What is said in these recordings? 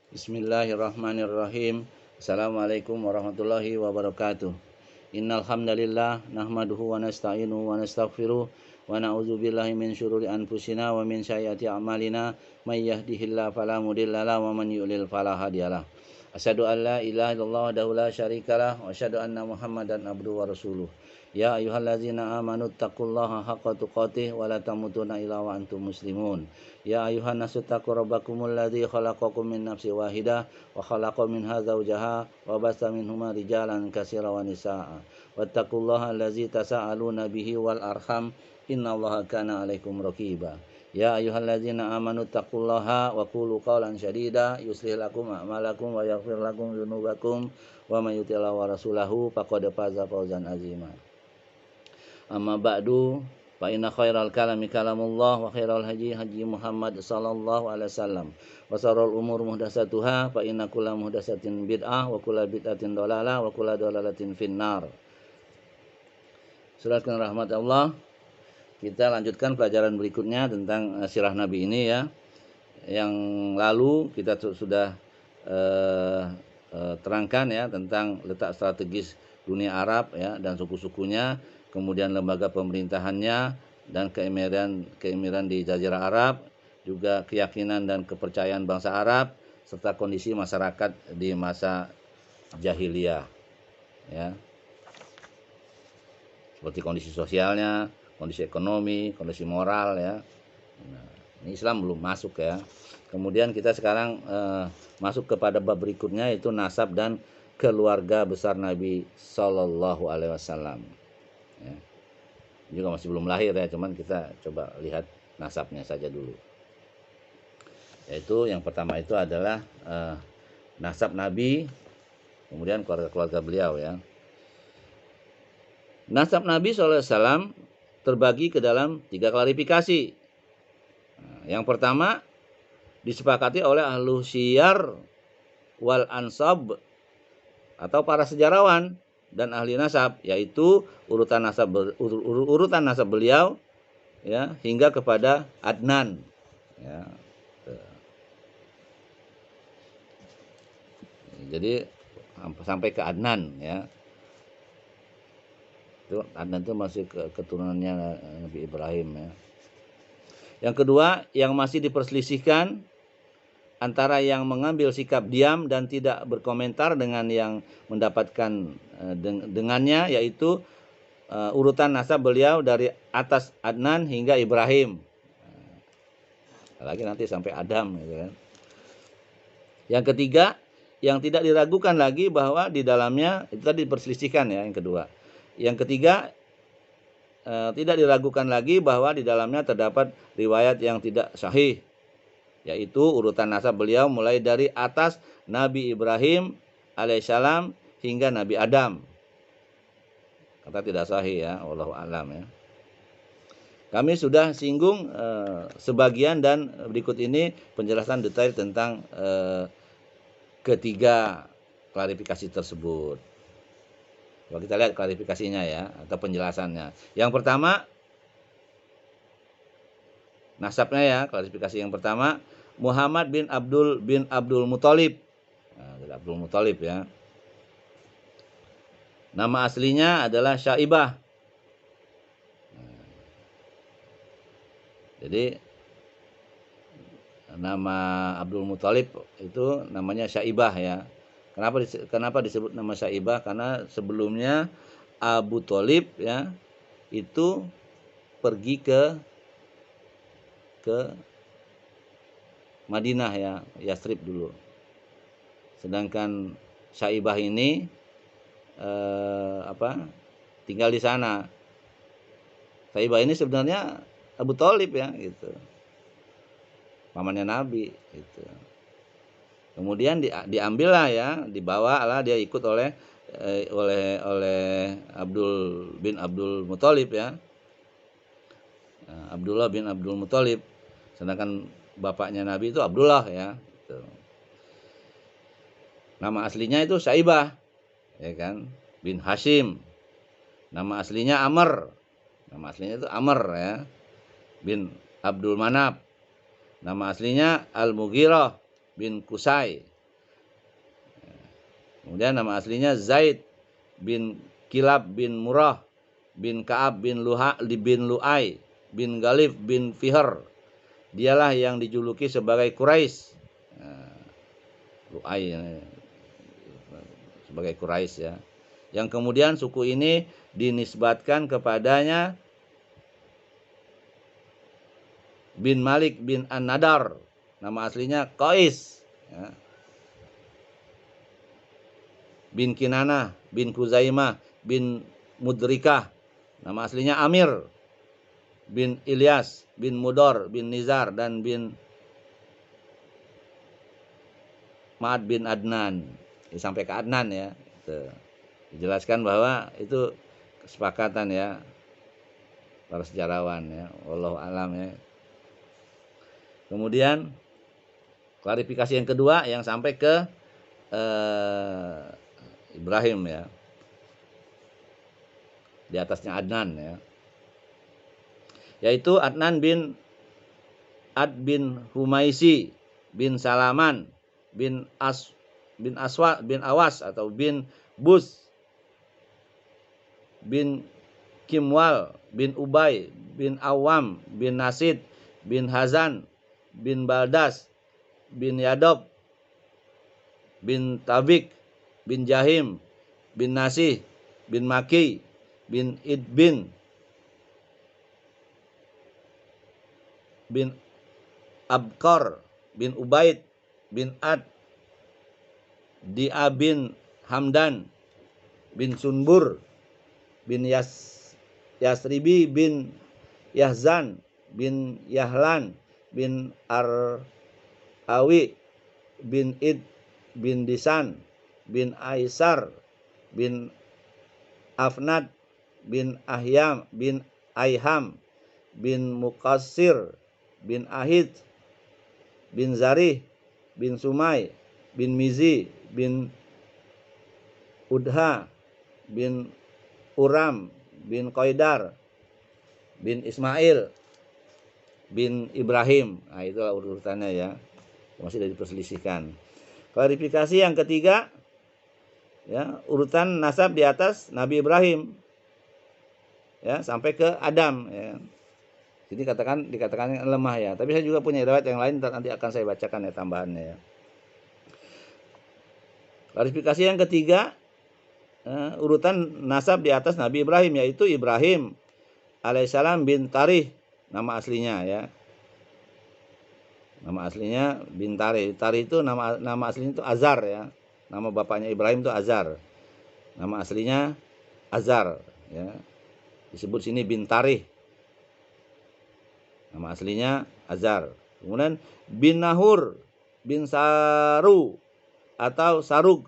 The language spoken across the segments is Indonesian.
Bismillahirrahmanirrahim. Assalamualaikum warahmatullahi wabarakatuh. Innal hamdalillah nahmaduhu wa nasta'inuhu wa nastaghfiruh wa na'udzu billahi min syururi anfusina wa min sayyiati a'malina may yahdihillahu fala mudhillalah wa man yudlil fala hadiyalah. Asyhadu an la ilaha illallah wahdahu la syarikalah wa asyhadu anna Muhammadan abduhu wa rasuluh. Ya ayyuhallazina amanu taqullaha haqqa tuqatih wa la tamutunna illa wa antum muslimun. Ya ayuhan nasu taqu rabbakumul ladzi khalaqakum min nafsin wahidah wa khalaqa minha zawjaha wa basta minhuma rijalan katsiran wa nisaa'a. Wattaqullaha allazi tasaaluna bihi wal arham innallaha kana 'alaikum raqiba. Ya ayyuhalladzina amanu taqullaha wa qulu qawlan sadida yuslih lakum a'malakum wa yaghfir lakum dzunubakum wa may yuti'illah wa rasulahu faqad faza fawzan azima. Amma ba'du fa inna khairal kalami kalamullah wa khairal haji haji Muhammad sallallahu alaihi wasallam wa syarrul umur muhdatsatuha fa inna kulla muhdatsatin bid'ah wa kulla bid'atin dhalalah wa kulla dhalalatin finnar. Saudarakan rahmat Allah, kita lanjutkan pelajaran berikutnya tentang sirah Nabi ini ya. Yang lalu kita sudah terangkan ya tentang letak strategis dunia Arab ya dan suku-sukunya, kemudian lembaga pemerintahannya dan keemiran di Jazirah Arab, juga keyakinan dan kepercayaan bangsa Arab serta kondisi masyarakat di masa jahiliyah ya. Seperti kondisi sosialnya, kondisi ekonomi, kondisi moral ya. Nah, ini Islam belum masuk ya. Kemudian kita sekarang masuk kepada bab berikutnya, yaitu nasab dan keluarga besar Nabi Sallallahu Alaihi Wasallam. Ya. Juga masih belum lahir ya, cuman kita coba lihat nasabnya saja dulu. Yaitu yang pertama itu adalah nasab Nabi, kemudian keluarga-keluarga beliau ya. Nasab Nabi SAW terbagi ke dalam 3 klarifikasi. Nah, yang pertama disepakati oleh ahlu siyar wal ansab atau para sejarawan dan ahli nasab, yaitu urutan nasab beliau ya hingga kepada Adnan ya. Jadi sampai ke Adnan ya. Itu Adnan itu masih keturunannya Nabi Ibrahim ya. Yang kedua, yang masih diperselisihkan antara yang mengambil sikap diam dan tidak berkomentar dengan yang mendapatkan dengannya, yaitu urutan nasab beliau dari atas Adnan hingga Ibrahim, lagi nanti sampai Adam gitu kan. Yang ketiga, yang tidak diragukan lagi bahwa di dalamnya, itu tadi diperselisihkan ya yang kedua. Yang ketiga, tidak diragukan lagi bahwa di dalamnya terdapat riwayat yang tidak sahih, yaitu urutan nasab beliau mulai dari atas Nabi Ibrahim alaihissalam hingga Nabi Adam. Kata tidak sahih ya, wallahu a'lam ya. Kami sudah singgung sebagian dan berikut ini penjelasan detail tentang ketiga klarifikasi tersebut. Coba kita lihat klarifikasinya ya, atau penjelasannya. Yang pertama, nasabnya ya, klarifikasi yang pertama, Muhammad bin Abdul Muthalib. Nah, Abdul Muthalib ya. Nama aslinya adalah Syaibah. Nah, jadi nama Abdul Muthalib itu namanya Syaibah ya. Kenapa disebut nama Syaibah? Karena sebelumnya Abu Thalib ya itu pergi ke Madinah ya, Yastrib dulu. Sedangkan Syaibah ini tinggal di sana. Syaibah ini sebenarnya Abu Thalib ya gitu. Pamannya Nabi gitu. Kemudian diambillah ya, dibawalah dia ikut oleh Abdul Muthalib ya. Abdullah bin Abdul Muthalib. Sedangkan bapaknya Nabi itu Abdullah ya. Gitu. Nama aslinya itu Syaibah ya kan, bin Hashim. Nama aslinya Amr. Nama aslinya itu Amr ya, bin Abdul Manaf. Nama aslinya Al-Mughirah bin Qusay. Kemudian nama aslinya Zaid bin Kilab bin Murrah bin Ka'ab bin Lu'ai bin Galif bin Fihr. Dialah yang dijuluki sebagai Quraisy. Nah, Lu'ai sebagai Quraisy ya. Yang kemudian suku ini dinisbatkan kepadanya bin Malik bin An-Nadar. Nama aslinya Qais ya. Bin Kinanah bin Kuzaimah bin Mudrikah. Nama aslinya Amir bin Ilyas bin Mudor bin Nizar dan bin Ma'ad bin Adnan. Sampai ke Adnan ya. Dijelaskan bahwa itu kesepakatan ya para sejarawan ya. Wallahu alam ya. Kemudian klarifikasi yang kedua yang sampai ke Ibrahim ya. Di atasnya Adnan ya. Yaitu Adnan bin Ad bin Humaisi bin Salaman bin Aswa bin Awas atau bin Bus bin Kimwal bin Ubay bin Awam bin Nasid bin Hazan bin Baldas bin Yadob bin Tabik bin Jahim bin Nasih bin Maki bin Idbin bin Abkar bin Ubaid bin Ad Dia bin Hamdan bin Sunbur bin Yasribi bin Yahzan bin Yahlan bin Awi bin Id bin Disan bin Aisar bin Afnad bin Ahyam bin Ayham bin Muqassir bin Ahid bin Zarih bin Sumai bin Mizi bin Udha bin Uram bin Qaidar bin Ismail bin Ibrahim. Nah, itulah urutannya ya. Masih dari perselisihkan. Klarifikasi yang ketiga ya, urutan nasab di atas Nabi Ibrahim. Ya, sampai ke Adam ya. Jadi dikatakan lemah ya. Tapi saya juga punya riwayat yang lain, nanti akan saya bacakan ya tambahannya ya. Klarifikasi yang ketiga, urutan nasab di atas Nabi Ibrahim, yaitu Ibrahim alaihissalam bin Tarih, nama aslinya ya. Nama aslinya bin Tarih. Tarih itu nama aslinya itu Azar ya. Nama bapaknya Ibrahim itu Azar. Nama aslinya Azar ya. Disebut sini bin Tarih. Nama aslinya Azar. Kemudian bin Nahur bin Saru atau Sarug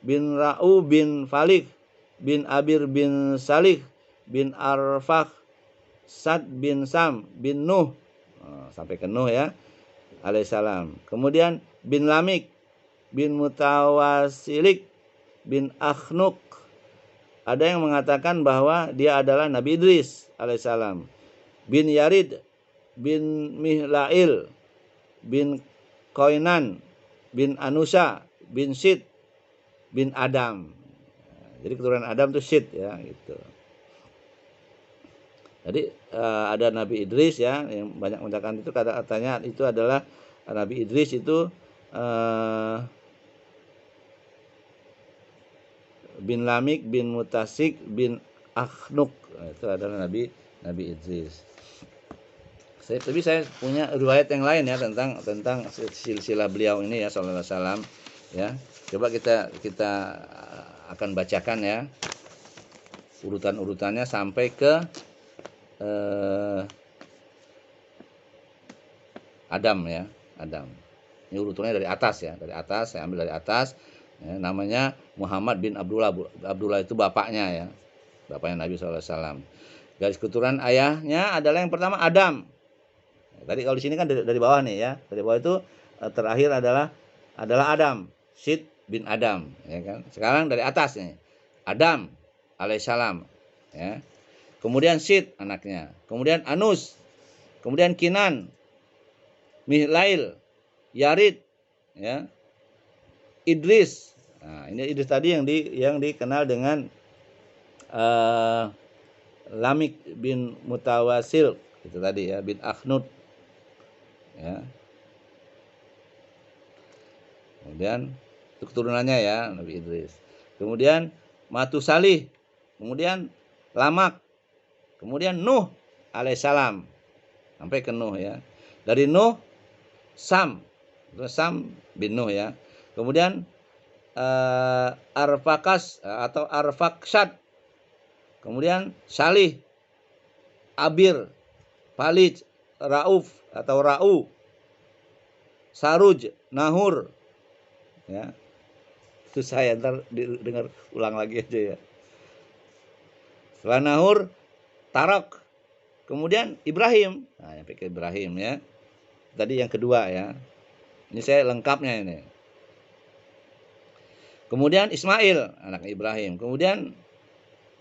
bin Ra'u bin Falik bin Abir bin Salih bin Arfak Sad bin Sam bin Nuh, sampai ke Nuh ya alaihissalam. Kemudian bin Lamik bin Mutawasilik bin Akhnuk. Ada yang mengatakan bahwa dia adalah Nabi Idris alaihissalam. Bin Yarid bin Mihlail bin Koinan bin Anusa bin Sid bin Adam. Jadi keturunan Adam itu Sid ya gitu. Jadi ada Nabi Idris ya, yang banyak mengatakan itu katanya itu adalah Nabi Idris itu bin Lamik bin Mutasik bin Akhnuk. Itu adalah Nabi Idris. Tapi saya punya riwayat yang lain ya tentang silsilah beliau ini ya sallallahu alaihi wasallam ya. Coba kita akan bacakan ya urutan-urutannya sampai ke Adam ya. Adam. Ini urutannya dari atas ya, saya ambil dari atas ya, namanya Muhammad bin Abdullah. Abdullah itu bapaknya ya. Bapaknya Nabi sallallahu alaihi wasallam. Garis keturunan ayahnya adalah yang pertama Adam. Tadi kalau di sini kan dari bawah nih ya. Dari bawah itu terakhir adalah Adam, Sid bin Adam ya kan. Sekarang dari atas nih. Adam alaihissalam ya. Kemudian Sid anaknya, kemudian Anus, kemudian Kinan, Mihlail, Yarid ya. Idris. Nah, ini Idris tadi yang dikenal dengan Lamik bin Mutawasil itu tadi ya, bin Akhnut ya. Kemudian itu keturunannya ya Nabi Idris. Kemudian Matusalih, kemudian Lamak, kemudian Nuh alaihissalam sampai ke Nuh ya. Dari Nuh Sam bin Nuh ya. Kemudian Arfakas atau Arfaksad, kemudian Salih, Abir, Palij, Rauf atau Ra'u, Saruj, Nahur ya. Itu saya ntar dengar ulang lagi aja ya. Setelah Nahur, Tarok, kemudian Ibrahim. Nah, sampai ke Ibrahim ya. Tadi yang kedua ya. Ini saya lengkapnya ini. Kemudian Ismail, anak Ibrahim. Kemudian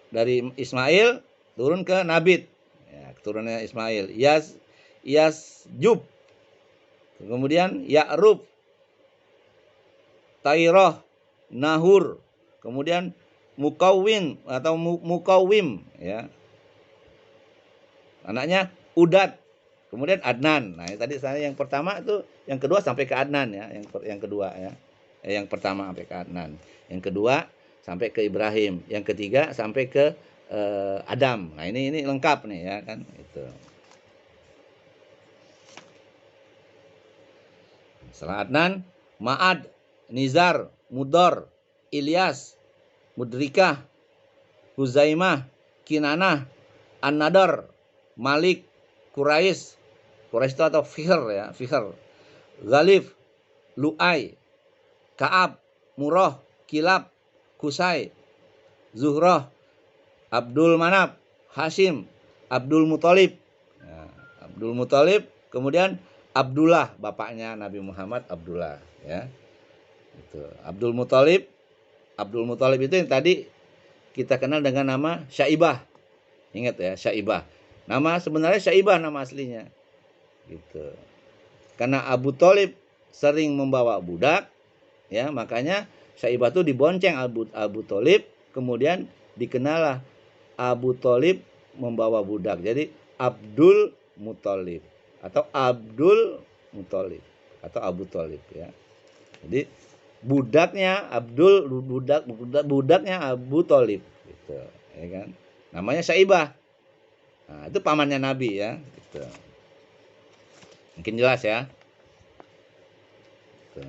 dari Ismail turun ke Nabit. Ya, keturunannya Ismail. Yasjub. Kemudian Ya'rub, Tairoh, Nahur. Kemudian Mukawin atau Mukawim ya. Anaknya Udad. Kemudian Adnan. Nah, tadi saya yang pertama itu, yang kedua sampai ke Adnan ya, yang kedua ya. Yang pertama sampai ke Adnan, yang kedua sampai ke Ibrahim, yang ketiga sampai ke Adam. Nah, ini lengkap nih ya kan itu. Setelah Adnan, Ma'ad, Nizar, Mudor, Ilyas, Mudrikah, Huzaimah, Kinanah, An-Nadar, Malik, Quraisy itu atau Fihr ya, Fihr, Ghalif, Lu'ai, Ka'ab, Murrah, Kilab, Kusai, Zuhrah, Abdul Manaf, Hashim, Abdul Muthalib. Nah, Abdul Muthalib, kemudian Abdullah, bapaknya Nabi Muhammad Abdullah ya. Itu Abdul Muthalib. Abdul Muthalib itu yang tadi kita kenal dengan nama Syaibah. Ingat ya, Syaibah. Nama sebenarnya Syaibah nama aslinya. Gitu. Karena Abu Thalib sering membawa budak ya, makanya Syaibah itu dibonceng Abu Thalib, kemudian dikenallah Abu Thalib membawa budak. Jadi Abdul Muthalib atau Abdul Muthalib atau Abu Thalib ya. Jadi budaknya budaknya Abu Thalib gitu ya kan. Namanya Syaibah. Nah, itu pamannya Nabi ya gitu. Mungkin jelas ya. Gitu.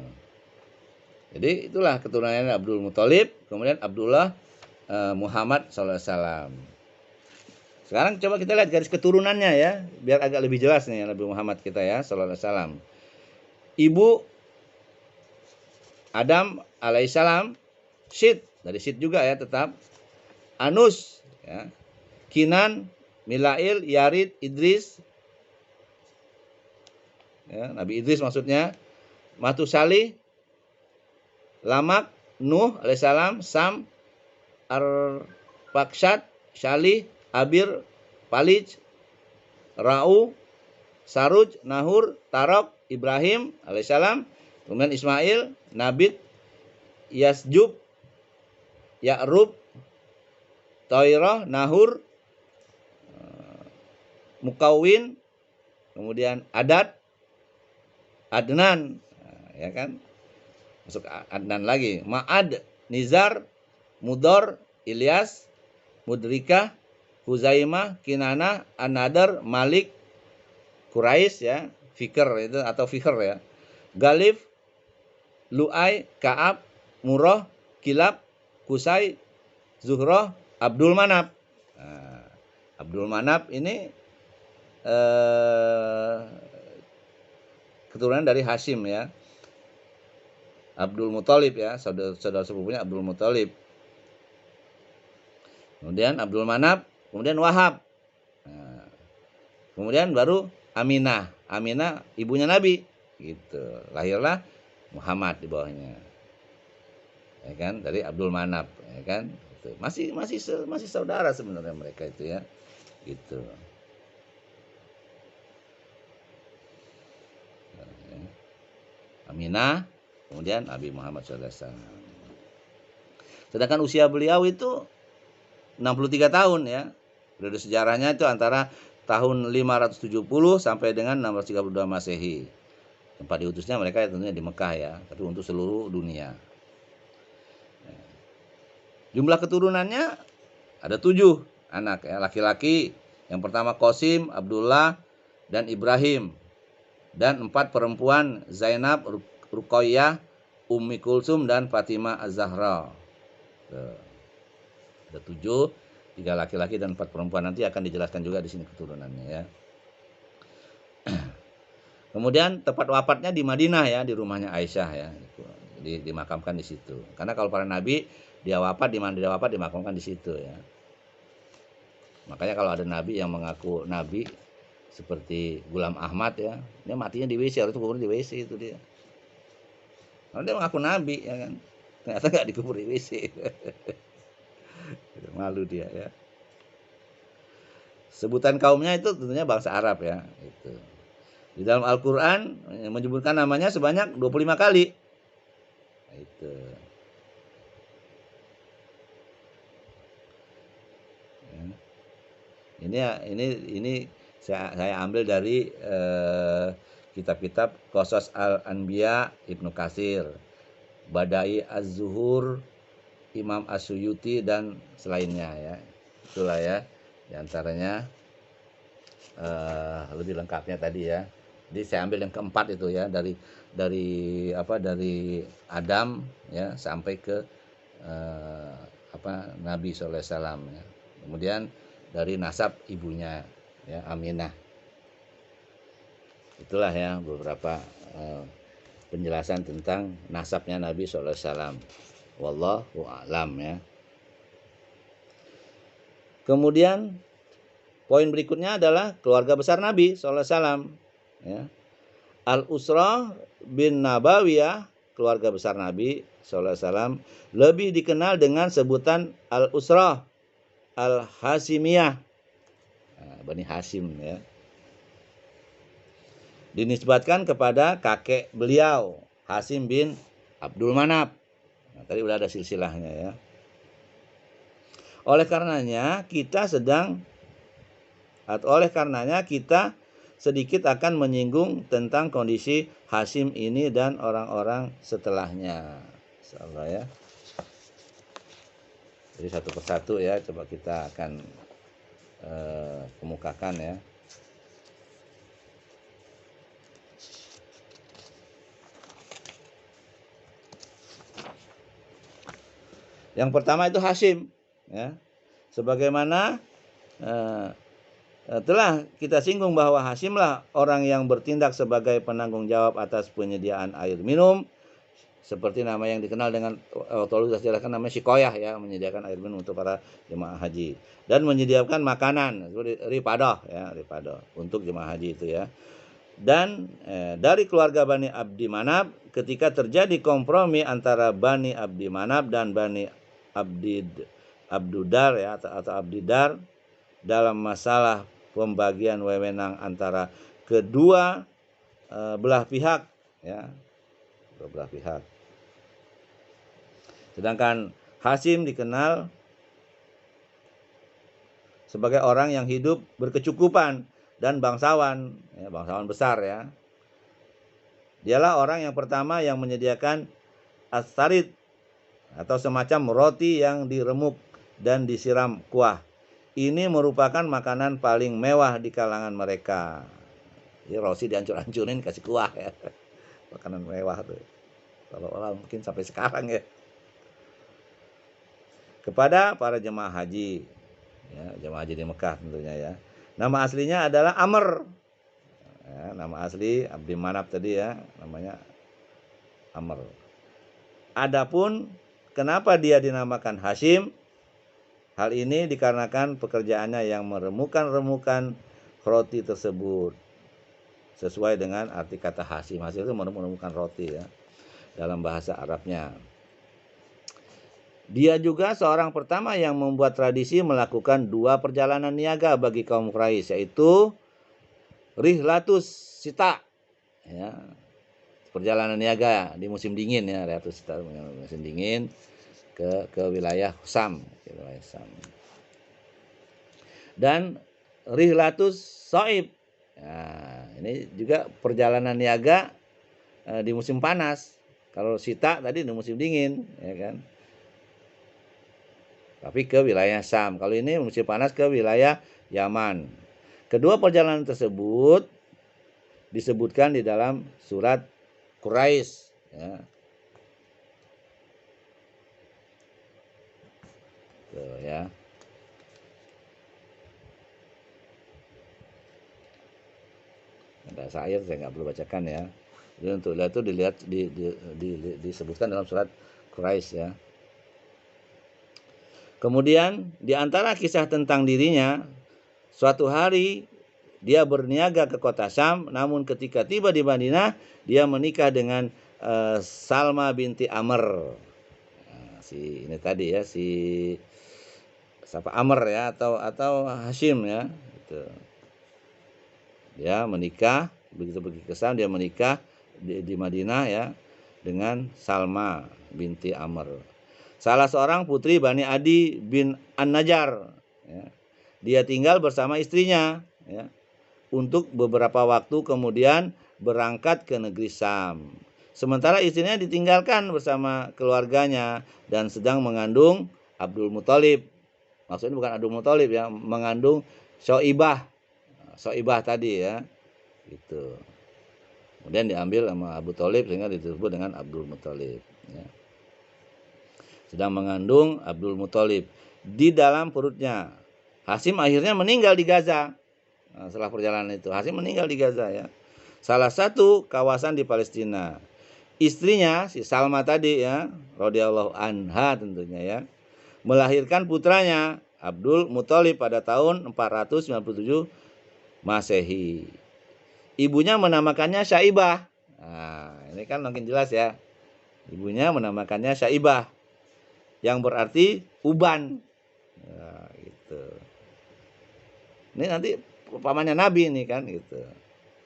Jadi itulah keturunannya Abdul Muthalib, kemudian Abdullah Muhammad SAW. Sekarang coba kita lihat garis keturunannya ya, biar agak lebih jelas nih Nabi Muhammad kita ya SAW. Ibu Adam alaihissalam, Syed, dari Syed juga ya tetap. Anus, ya. Kinan, Milail, Yarid, Idris. Ya, Nabi Idris maksudnya. Matusali, Lamak, Nuh alaihissalam, Sam, Arfaksad, Syalih, Abir, Palij, Ra'u, Saruj, Nahur, Tarok, Ibrahim alaihissalam, kemudian Ismail, Nabit, Yasjub, Ya'rub, Tairah, Nahur, Mukawin, kemudian Adad, Adnan, ya kan? Masuk Adnan lagi. Ma'ad, Nizar, Mudor, Ilyas, Mudrikah, Huzaimah, Kinanah, An-Nadar, Malik, Quraisy ya, Fikr itu atau Fikr ya. Ghalif, Lu'ai, Ka'ab, Murrah, Kilab, Kusai, Zuhrah, Abdul Manaf. Nah, Abdul Manaf ini keturunan dari Hashim ya. Abdul Muthalib ya, saudara sepupunya Abdul Muthalib. Kemudian Abdul Manaf, kemudian Wahab. Nah, kemudian baru Aminah. Aminah ibunya Nabi gitu. Lahirlah Muhammad di bawahnya. Ya kan? Dari Abdul Manaf, ya kan? Gitu. Masih saudara sebenarnya mereka itu ya. Gitu. Aminah, kemudian Nabi Muhammad SAW. Sedangkan usia beliau itu 63 tahun ya. Periode sejarahnya itu antara tahun 570 sampai dengan 632 Masehi. Tempat diutusnya mereka tentunya di Mekah ya, tapi untuk seluruh dunia. Jumlah keturunannya ada 7 anak ya, laki-laki. Yang pertama Qasim, Abdullah, dan Ibrahim. Dan 4 perempuan, Zainab, Ruqayyah, Ummi Kulsum, dan Fatimah Az-Zahra. Ada 7, 3 laki-laki dan 4 perempuan. Nanti akan dijelaskan juga di sini keturunannya ya. Kemudian tempat wafatnya di Madinah ya, di rumahnya Aisyah ya. Jadi dimakamkan di situ. Karena kalau para nabi dia wafat di mana dia wafat dimakamkan di situ ya. Makanya kalau ada nabi yang mengaku nabi seperti Gulam Ahmad ya, dia matinya di WC, harus dikubur di WC itu dia. Kalau dia mengaku nabi ya kan, ternyata nggak dikubur di WC. Malu dia ya. Sebutan kaumnya itu tentunya bangsa Arab ya. Itu. Di dalam Al-Quran menyebutkan namanya sebanyak 25 kali. Itu. Ya. Ini saya ambil dari kitab-kitab Qasas Al-Anbiya Ibnu Katsir, Badai Az-Zuhur Imam As-Suyuti dan selainnya ya. Itulah ya di antaranya lebih lengkapnya tadi ya. Jadi saya ambil yang keempat itu ya, dari Adam ya sampai ke Nabi sallallahu alaihi wasallam ya. Kemudian dari nasab ibunya ya, Aminah. Itulah ya beberapa penjelasan tentang nasabnya Nabi sallallahu alaihi wasallam. Wallahu a'lam ya. Kemudian poin berikutnya adalah keluarga besar Nabi sallallahu alaihi wasallam ya. Al-Usrah bin Nabawiyah, keluarga besar Nabi sallallahu alaihi wasallam, lebih dikenal dengan sebutan Al-Usrah Al-Hasimiyah. Nah, Bani Hasim ya. Dinisbatkan kepada kakek beliau, Hasim bin Abdul Manaf. Nah, tadi udah ada silsilahnya ya. Oleh karenanya kita sedikit akan menyinggung tentang kondisi Hasim ini dan orang-orang setelahnya. Insyaallah ya. Jadi satu persatu ya, coba kita akan kemukakan ya. Yang pertama itu Hasim ya. Sebagaimana telah kita singgung bahwa Hasimlah orang yang bertindak sebagai penanggung jawab atas penyediaan air minum, seperti nama yang dikenal dengan waktu sudah jelaskan namanya Sikoyah ya, menyediakan air minum untuk para jemaah haji dan menyediakan makanan ripadah ya, ripadah untuk jemaah haji itu ya. Dan dari keluarga Bani Abdi Manaf, ketika terjadi kompromi antara Bani Abdi Manaf dan Bani Abdudar ya, atau Abdidar dalam masalah pembagian wewenang antara kedua belah pihak ya, kedua belah pihak. Sedangkan Hasim dikenal sebagai orang yang hidup berkecukupan dan bangsawan ya, bangsawan besar ya. Dialah orang yang pertama yang menyediakan as-sarid atau semacam roti yang diremuk dan disiram kuah. Ini merupakan makanan paling mewah di kalangan mereka. Ya, roti dihancur-hancurin kasih kuah ya. Makanan mewah tuh. Kalau orang mungkin sampai sekarang ya. Kepada para jemaah haji ya, jemaah haji di Mekah tentunya ya. Nama aslinya adalah Amr. Ya, nama asli Abdi Manaf tadi ya, namanya Amr. Adapun kenapa dia dinamakan Hasim? Hal ini dikarenakan pekerjaannya yang meremukan roti tersebut. Sesuai dengan arti kata Hasim. Hasim itu meremukan roti ya, dalam bahasa Arabnya. Dia juga seorang pertama yang membuat tradisi melakukan 2 perjalanan niaga bagi kaum Quraisy, yaitu Rihlatus Sita ya, perjalanan niaga di musim dingin ya, Rihlatus Sita musim dingin. ke wilayah Sam, Dan rihlatus soib. Nah, ini juga perjalanan niaga di musim panas. Kalau sita tadi di musim dingin, ya kan. Tapi ke wilayah Sam. Kalau ini musim panas ke wilayah Yaman. Kedua perjalanan tersebut disebutkan di dalam surat Quraisy, ya. Tuh, ya. Ada syair saya nggak perlu bacakan ya. Jadi untuk lihat itu disebutkan dalam surat Quraisy, ya. Kemudian di antara kisah tentang dirinya, suatu hari dia berniaga ke kota Syam, namun ketika tiba di Madinah, dia menikah dengan Salma binti Amr. Nah, si ini tadi ya, si siapa, Amr ya, atau Hashim ya, gitu. Dia menikah, begitu pergi ke Syam dia menikah di Madinah ya dengan Salma binti Amr, salah seorang putri Bani Adi bin An-Najjar, ya. Dia tinggal bersama istrinya, ya, untuk beberapa waktu, kemudian berangkat ke negeri Syam. Sementara istrinya ditinggalkan bersama keluarganya dan sedang mengandung Abdul Muthalib. Maksudnya bukan Abdul Muthalib ya, mengandung Soibah tadi ya. Gitu. Kemudian diambil sama Abu Thalib sehingga disebut dengan Abdul Muthalib, ya. Sedang mengandung Abdul Muthalib di dalam perutnya. Hashim akhirnya meninggal di Gaza. Nah, setelah perjalanan itu Hashim meninggal di Gaza ya, salah satu kawasan di Palestina. Istrinya si Salma tadi ya, radhiyallahu anha tentunya ya, melahirkan putranya Abdul Muthalib pada tahun 497 Masehi. Ibunya menamakannya Syaibah. Nah, ini kan makin jelas ya. Ibunya menamakannya Syaibah, yang berarti uban. Nah, gitu. Ini nanti pamannya Nabi ini kan gitu.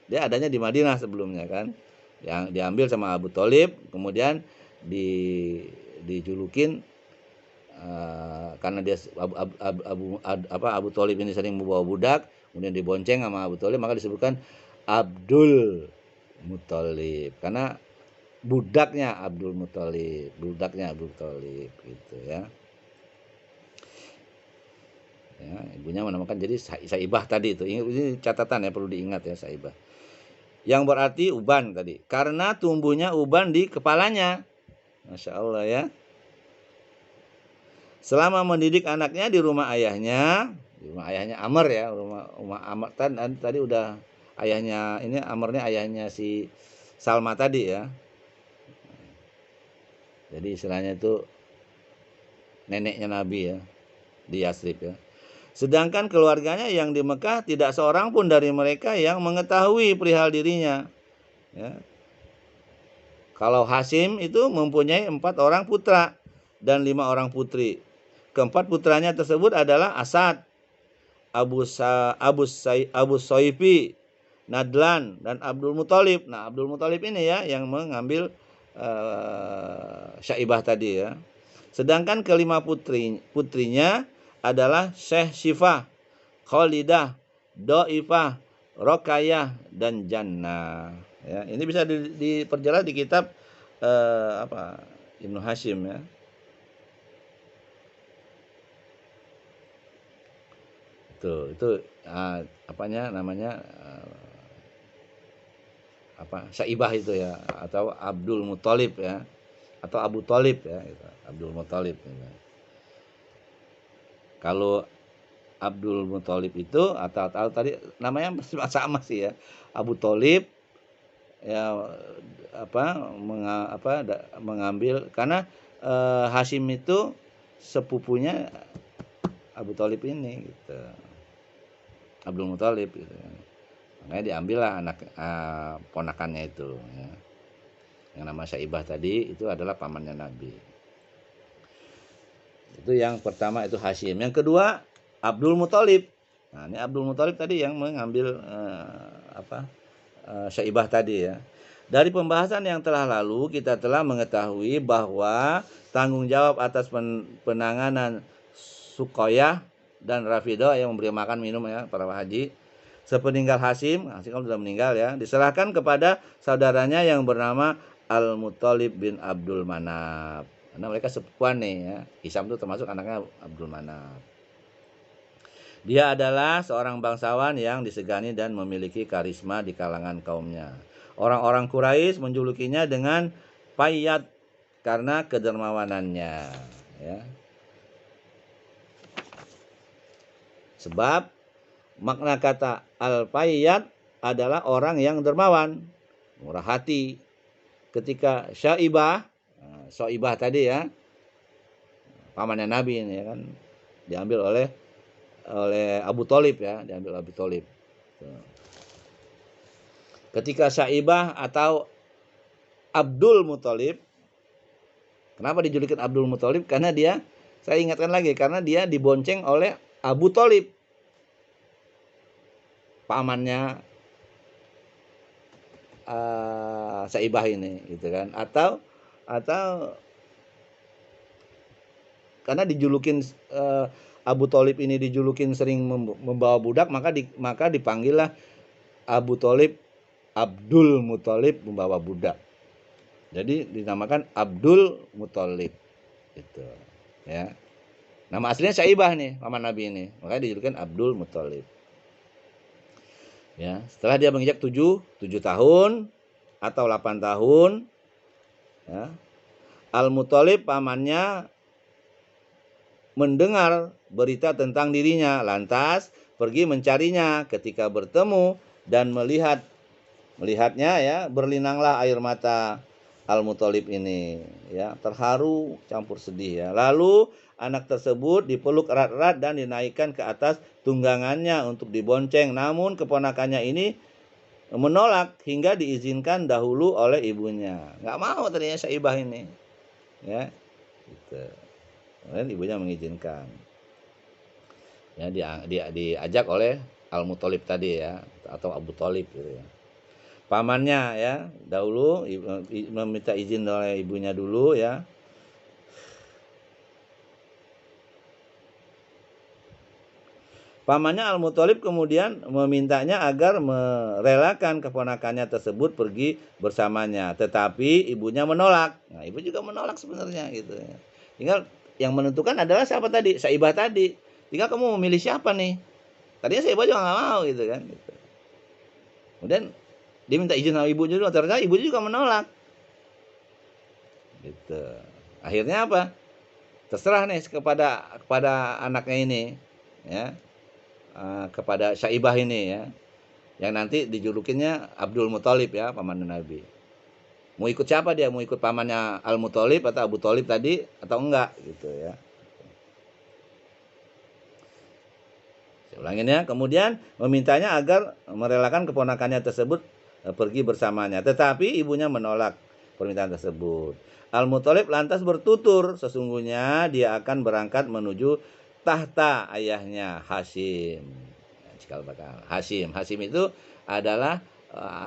Dia adanya di Madinah sebelumnya kan. Yang diambil sama Abu Thalib, kemudian dijulukin karena dia Abu Thalib ini sering membawa budak, kemudian dibonceng sama Abu Thalib, maka disebutkan Abdul Muthalib karena budaknya Abdul Muthalib gitu ya. Ya, ibunya menamakan jadi Saibah tadi itu. Ini catatan ya, perlu diingat ya, Saibah. Yang berarti uban tadi. Karena tumbuhnya uban di kepalanya. Masya Allah ya. Selama mendidik anaknya di rumah ayahnya Amr ya, rumah Amr tadi udah ayahnya ini, Amrnya ayahnya si Salma tadi ya. Jadi istilahnya itu neneknya Nabi ya, di Yasrib ya. Sedangkan keluarganya yang di Mekah tidak seorang pun dari mereka yang mengetahui perihal dirinya. Ya. Kalau Hashim itu mempunyai 4 orang putra dan 5 orang putri. Keempat putranya tersebut adalah Asad, Abu Soifi, Nadlan, dan Abdul Muthalib. Nah, Abdul Muthalib ini ya yang mengambil Syaibah tadi ya. Sedangkan kelima putrinya adalah Syekh Syifah, Khalidah, Doifah, Rokayah, dan Jannah. Ya, ini bisa diperjelas di kitab Ibnu Hashim ya. Itu namanya Syaibah itu ya, atau Abdul Muthalib ya, atau Abu Thalib ya, gitu. Abdul Muthalib gitu. Kalau Abdul Muthalib itu atau tadi namanya sama sih ya, Abu Thalib ya, mengambil karena Hashim itu sepupunya Abu Thalib ini gitu, Abdul Muthalib gitu. Makanya diambillah anak ponakannya itu ya. Yang nama Syaibah tadi itu adalah pamannya Nabi. Itu yang pertama, itu Hashim. Yang kedua Abdul Muthalib. Nah, ini Abdul Muthalib tadi yang mengambil Syaibah tadi ya. Dari pembahasan yang telah lalu, kita telah mengetahui bahwa tanggung jawab atas penanganan Sukoyah dan Rafidah yang memberi makan minum ya para haji sepeninggal Hasyim kan sudah meninggal ya, diserahkan kepada saudaranya yang bernama Al-Muthalib bin Abdul Manaf. Karena mereka sepupuan nih ya. Hisam itu termasuk anaknya Abdul Manaf. Dia adalah seorang bangsawan yang disegani dan memiliki karisma di kalangan kaumnya. Orang-orang Quraisy menjulukinya dengan Fayyad karena kedermawanannya ya. Sebab makna kata al-fayyad adalah orang yang dermawan, murah hati. Ketika Syaibah tadi ya, pamannya Nabi ini ya kan, diambil oleh Abu Thalib ya, diambil Abu Thalib. Ketika Syaibah atau Abdul Muthalib, kenapa dijulukin Abdul Muthalib? Karena dia, saya ingatkan lagi, karena dia dibonceng oleh Abu Thalib, pamannya Syaibah ini, gitu kan? Atau karena dijulukin Abu Thalib ini dijulukin sering membawa budak, maka dipanggillah Abu Thalib Abdul Muthalib membawa budak. Jadi dinamakan Abdul Muthalib gitu ya. Nama aslinya Syaibah nih, paman Nabi ini. Makanya dijulukan Abdul Muthalib. Ya, setelah dia menginjak 7 tahun atau 8 tahun ya, Al-Muthalib pamannya mendengar berita tentang dirinya, lantas pergi mencarinya. Ketika bertemu dan melihatnya ya, berlinanglah air mata Al-Muthalib ini ya, terharu campur sedih ya. Lalu anak tersebut dipeluk erat-erat dan dinaikkan ke atas tunggangannya untuk dibonceng. Namun keponakannya ini menolak hingga diizinkan dahulu oleh ibunya. Nggak mau ternyata Syaibah ini ya gitu. Kemudian ibunya mengizinkan ya, diajak oleh Al-Muthalib tadi ya, atau Abu Thalib gitu ya. Pamannya ya dahulu meminta izin oleh ibunya dulu ya. Pamannya Al-Muthalib kemudian memintanya agar merelakan keponakannya tersebut pergi bersamanya, tetapi ibunya menolak. Nah, ibu juga menolak sebenarnya gitu ya. Tinggal yang menentukan adalah siapa tadi? Syaibah tadi. Tinggal kamu memilih siapa nih? Tadinya Syaibah juga nggak mau gitu kan. Gitu. Kemudian dia minta izin sama ibu dulu, ternyata ibu juga menolak. Gitu. Akhirnya apa? Terserah nih kepada anaknya ini, ya, kepada Syaibah ini ya, yang nanti dijulukinnya Abdul Muthalib ya, paman Nabi. Mau ikut siapa dia? Mau ikut pamannya Al-Muthalib atau Abu Thalib tadi atau enggak gitu ya. Saya ulangin ya. Kemudian memintanya agar merelakan keponakannya tersebut pergi bersamanya. Tetapi ibunya menolak permintaan tersebut. Al-Muthalib lantas bertutur, sesungguhnya dia akan berangkat menuju tahta ayahnya Hasyim. Cikal bakal Hasyim. Hasyim itu adalah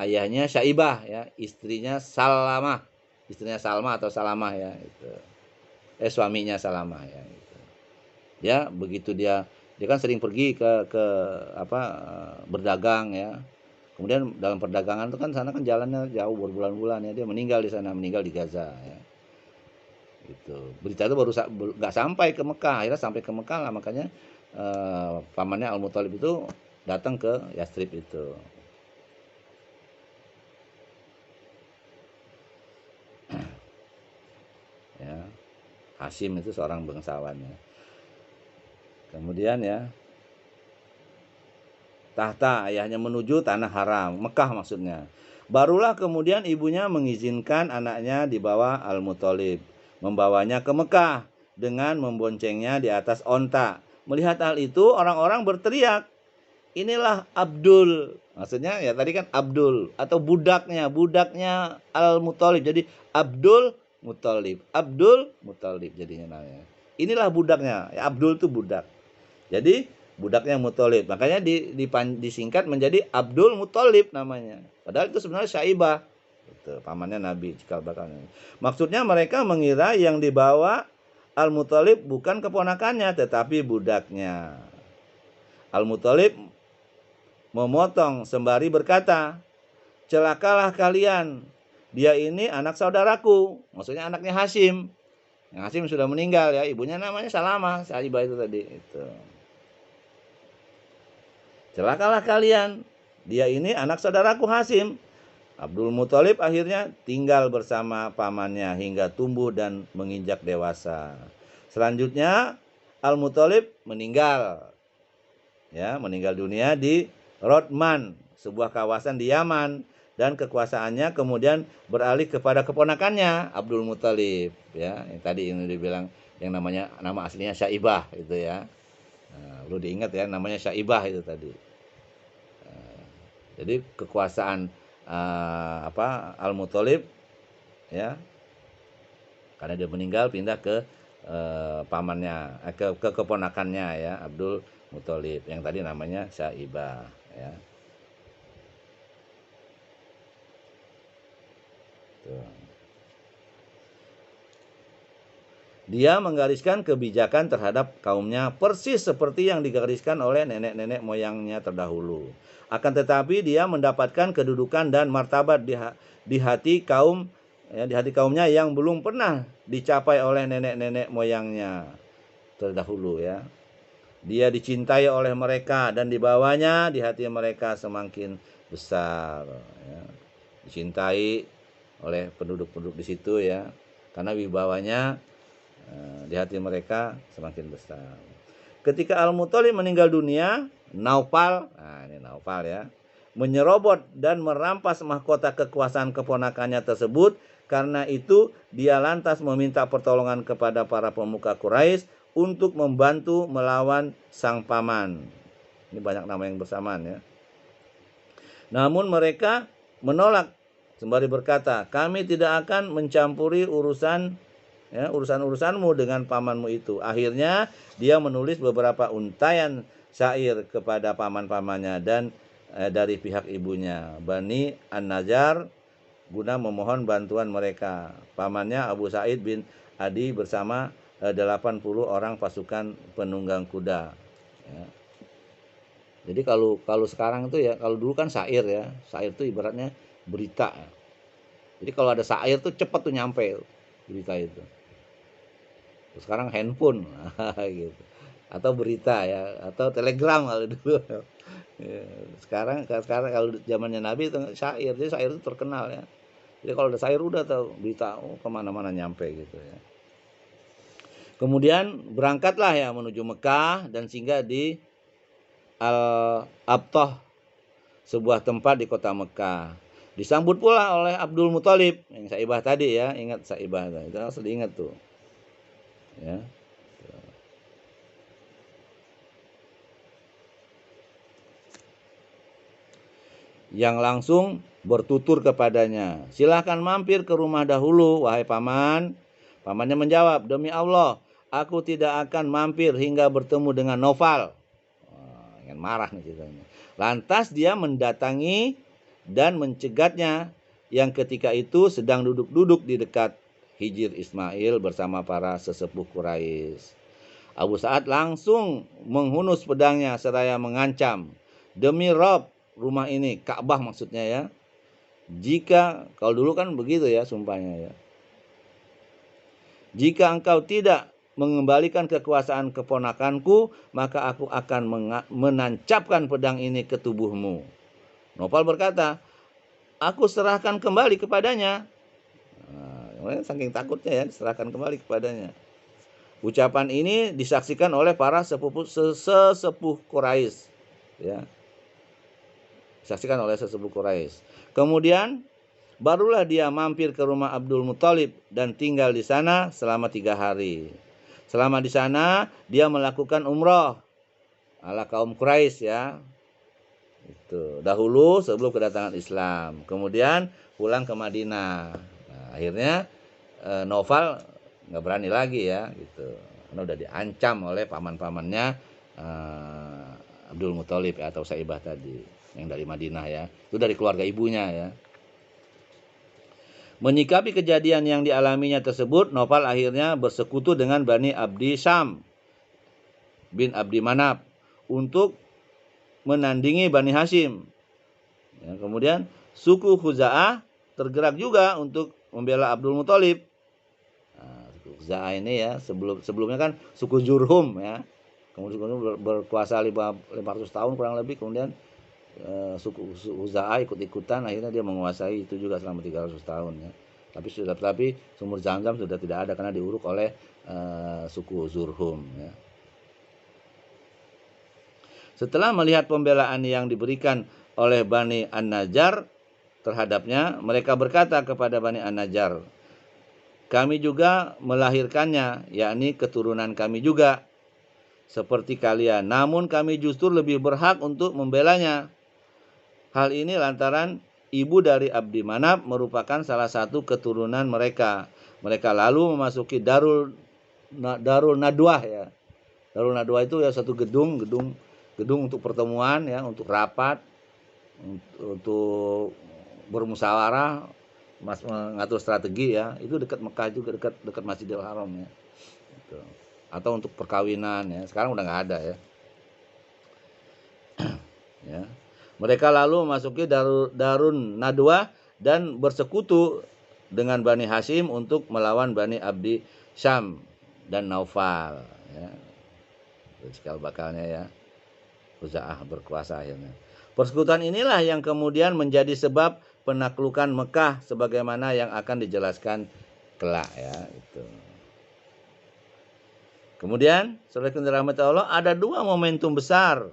ayahnya Syaibah ya, istrinya Salamah. Istrinya Salma atau Salamah ya itu. Suaminya Salamah ya gitu. Ya, begitu dia kan sering pergi ke berdagang ya. Kemudian dalam perdagangan itu kan sana kan jalannya jauh berbulan-bulan ya, dia meninggal di sana, meninggal di Gaza ya. Gitu. Berita itu baru nggak sampai ke Mekah, akhirnya sampai ke Mekah lah, makanya pamannya Al-Muthalib itu datang ke Yastrib itu. Ya, Hasyim itu seorang bangsawan ya. Kemudian ya, tahta ayahnya menuju tanah haram, Mekah maksudnya. Barulah kemudian ibunya mengizinkan anaknya dibawa Al-Muthalib, membawanya ke Mekah dengan memboncengnya di atas onta. Melihat hal itu orang-orang berteriak, inilah Abdul. Maksudnya ya tadi kan Abdul atau budaknya Al-Muthalib. Jadi Abdul Muthalib, Abdul Muthalib jadinya namanya. Inilah budaknya. Ya, Abdul itu budak. Jadi budaknya Muthalib. Makanya disingkat menjadi Abdul Muthalib namanya. Padahal itu sebenarnya Syaibah. Itu pamannya Nabi cikal bakalnya. Maksudnya mereka mengira yang dibawa Al-Muthalib bukan keponakannya tetapi budaknya. Al-Muthalib memotong sembari berkata, celakalah kalian, dia ini anak saudaraku, maksudnya anaknya Hashim. Yang Hashim sudah meninggal ya, ibunya namanya Salamah, Saibah itu tadi. Itu. Celakalah kalian, dia ini anak saudaraku Hashim. Abdul Muthalib akhirnya tinggal bersama pamannya hingga tumbuh dan menginjak dewasa. Selanjutnya Al-Muthalib meninggal. Ya, meninggal dunia di Rodman, sebuah kawasan di Yaman, dan kekuasaannya kemudian beralih kepada keponakannya Abdul Muthalib, ya. Yang tadi ini dibilang yang namanya nama aslinya Syaibah itu ya. Nah, perlu diingat ya, namanya Syaibah itu tadi. Jadi kekuasaan Al-Muthalib ya, karena dia meninggal pindah ke pamannya, ke keponakannya ya, Abdul Muthalib yang tadi namanya Syaibah ya. Tuh. Dia menggariskan kebijakan terhadap kaumnya persis seperti yang digariskan oleh nenek-nenek moyangnya terdahulu. Akan tetapi dia mendapatkan kedudukan dan martabat di hati kaum ya, di hati kaumnya yang belum pernah dicapai oleh nenek-nenek moyangnya terdahulu ya. Dia dicintai oleh mereka dan dibawanya di hati mereka semakin besar ya. Dicintai oleh penduduk-penduduk di situ ya, karena wibawanya di hati mereka semakin besar. Ketika Al-Muthalib meninggal dunia, Naufal, nah ini Naufal ya, menyerobot dan merampas mahkota kekuasaan keponakannya tersebut. Karena itu dia lantas meminta pertolongan kepada para pemuka Quraisy untuk membantu melawan sang paman. Ini banyak nama yang bersamaan ya. Namun mereka menolak sembari berkata, kami tidak akan mencampuri urusan-urusanmu dengan pamanmu itu. Akhirnya dia menulis beberapa untayan syair kepada paman-pamannya dan dari pihak ibunya, Bani An-Najjar, guna memohon bantuan mereka. Pamannya Abu Sa'id bin Adi bersama 80 orang pasukan penunggang kuda. Ya. Jadi kalau sekarang itu ya, kalau dulu kan syair ya, syair itu ibaratnya berita. Ya. Jadi kalau ada syair tuh cepat tuh nyampe berita itu. Sekarang handphone gitu, atau berita ya, atau telegram kalau dulu. Ya, sekarang kalau zamannya Nabi itu syair, jadi syair itu terkenal ya. Jadi kalau ada syair udah tahu berita kemana-mana nyampe gitu ya. Kemudian berangkatlah ya menuju Mekah dan singgah di Al-Abtah, sebuah tempat di kota Mekah. Disambut pula oleh Abdul Muthalib yang Syaibah tadi ya, ingat Syaibah itu harus diingat tuh. Ya. Yang langsung bertutur kepadanya, silahkan mampir ke rumah dahulu, wahai paman. Pamannya menjawab, demi Allah, aku tidak akan mampir hingga bertemu dengan Naufal. Yang marah nih ceritanya. Lantas dia mendatangi dan mencegatnya, yang ketika itu sedang duduk-duduk di dekat Hijr Ismail bersama para sesepuh Quraisy. Abu Sa'ad langsung menghunus pedangnya seraya mengancam, demi Rob rumah ini, Ka'bah maksudnya ya, jika, kalau dulu kan begitu ya sumpahnya ya, jika engkau tidak mengembalikan kekuasaan keponakanku, maka aku akan menancapkan pedang ini ke tubuhmu. Naufal berkata, aku serahkan kembali kepadanya. Nah, saking takutnya ya, diserahkan kembali kepadanya. Ucapan ini disaksikan oleh para sesepuh Quraisy ya. Disaksikan oleh sesepuh Quraisy. Kemudian barulah dia mampir ke rumah Abdul Muthalib dan tinggal di sana selama 3 hari. Selama di sana dia melakukan umroh ala kaum Quraisy ya. Itu dahulu sebelum kedatangan Islam. Kemudian pulang ke Madinah. Nah, akhirnya Naufal nggak berani lagi ya gitu. Karena udah diancam oleh paman-pamannya Abdul Muthalib ya, atau Syaibah tadi yang dari Madinah ya. Itu dari keluarga ibunya ya. Menyikapi kejadian yang dialaminya tersebut, Naufal akhirnya bersekutu dengan Bani Abdi Syam bin Abdi Manaf untuk menandingi Bani Hashim. Ya, kemudian suku Khuza'ah tergerak juga untuk membela Abdul Muthalib. Nah, suku Khuza'ah ini ya sebelumnya kan suku Jurhum ya. Kemudian berkuasa 500 tahun kurang lebih, kemudian suku Khuza'ah ikut-ikutan, akhirnya dia menguasai itu juga selama 300 tahun ya. Tapi sumur Zamzam sudah tidak ada karena diuruk oleh suku Jurhum ya. Setelah melihat pembelaan yang diberikan oleh Bani An-Najjar terhadapnya, mereka berkata kepada Bani An-Najjar, kami juga melahirkannya, yakni keturunan kami juga, seperti kalian. Namun kami justru lebih berhak untuk membelanya. Hal ini lantaran ibu dari Abdi Manaf merupakan salah satu keturunan mereka. Mereka lalu memasuki Darul Nadwah ya. Darul Nadwah itu ya satu gedung untuk pertemuan ya, untuk rapat, untuk bermusyawarah, mengatur strategi ya. Itu dekat Mekah juga, dekat Masjidil Haram ya. Gitu. Atau untuk perkawinan ya. Sekarang udah nggak ada ya. Ya. Mereka lalu memasuki Darun Nadwah dan bersekutu dengan Bani Hashim untuk melawan Bani Abdi Syam dan Naufal ya. Cikal bakalnya ya. Khuza'ah berkuasa akhirnya. Persekutuan inilah yang kemudian menjadi sebab penaklukan Mekah sebagaimana yang akan dijelaskan kelak ya itu. Kemudian, saudara dirahmati Allah, ada dua momentum besar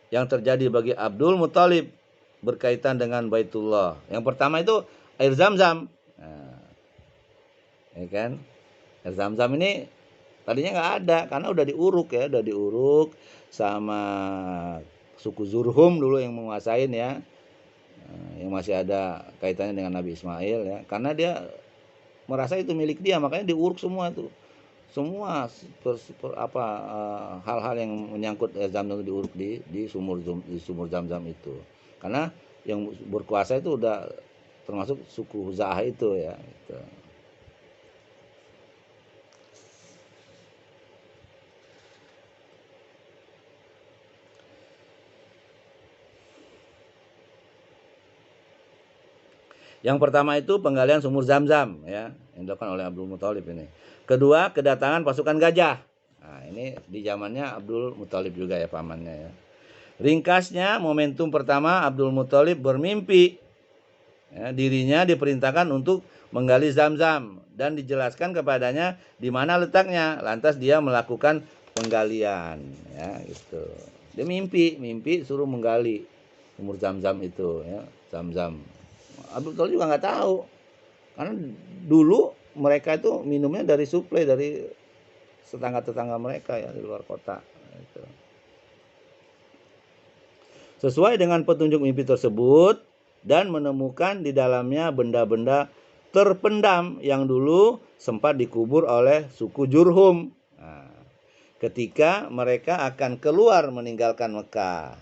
yang terjadi bagi Abdul Muthalib berkaitan dengan Baitullah. Yang pertama itu air Zamzam. Nah, ya kan? Air Zamzam ini tadinya nggak ada karena udah diuruk sama suku Jurhum dulu yang menguasain ya, yang masih ada kaitannya dengan Nabi Ismail ya, karena dia merasa itu milik dia, makanya diuruk semua tuh, semua hal-hal yang menyangkut Zamzam itu diuruk di sumur Zamzam itu, karena yang berkuasa itu udah termasuk suku Khuza'ah itu ya gitu. Yang pertama itu penggalian sumur Zamzam ya, yang dilakukan oleh Abdul Muthalib ini. Kedua, kedatangan pasukan gajah. Nah, ini di zamannya Abdul Muthalib juga ya, pamannya ya. Ringkasnya, momentum pertama Abdul Muthalib bermimpi ya, dirinya diperintahkan untuk menggali Zamzam dan dijelaskan kepadanya di mana letaknya. Lantas dia melakukan penggalian ya gitu. Dia mimpi suruh menggali sumur Zamzam itu ya, Zamzam. Abdul Muthalib juga nggak tahu, karena dulu mereka itu minumnya dari suplai dari tetangga-tetangga mereka ya di luar kota. Gitu. Sesuai dengan petunjuk mimpi tersebut dan menemukan di dalamnya benda-benda terpendam yang dulu sempat dikubur oleh suku Jurhum. Nah, ketika mereka akan keluar meninggalkan Mekah,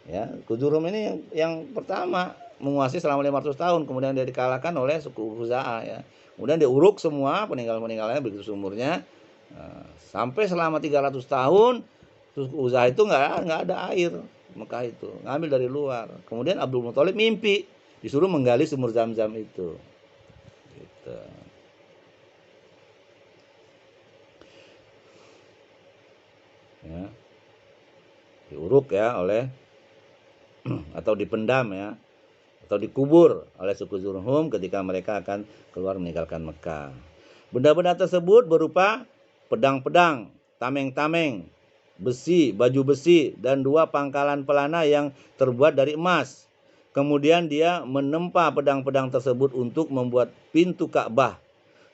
ya, suku Jurhum ini yang pertama menguasai selama 500 tahun, kemudian dia dikalahkan oleh suku Khuza'ah ya. Kemudian diuruk semua peninggalan-peninggalannya begitu sumurnya. Nah, sampai selama 300 tahun suku Khuza'ah itu nggak ada air Mekah itu, ngambil dari luar. Kemudian Abdul Muthalib mimpi disuruh menggali sumur Zamzam itu. Gitu. Ya. Diuruk ya oleh atau dipendam ya, atau dikubur oleh suku Jurhum ketika mereka akan keluar meninggalkan Mekah. Benda-benda tersebut berupa pedang-pedang, tameng-tameng, besi, baju besi, dan 2 pangkalan pelana yang terbuat dari emas. Kemudian dia menempa pedang-pedang tersebut untuk membuat pintu Ka'bah.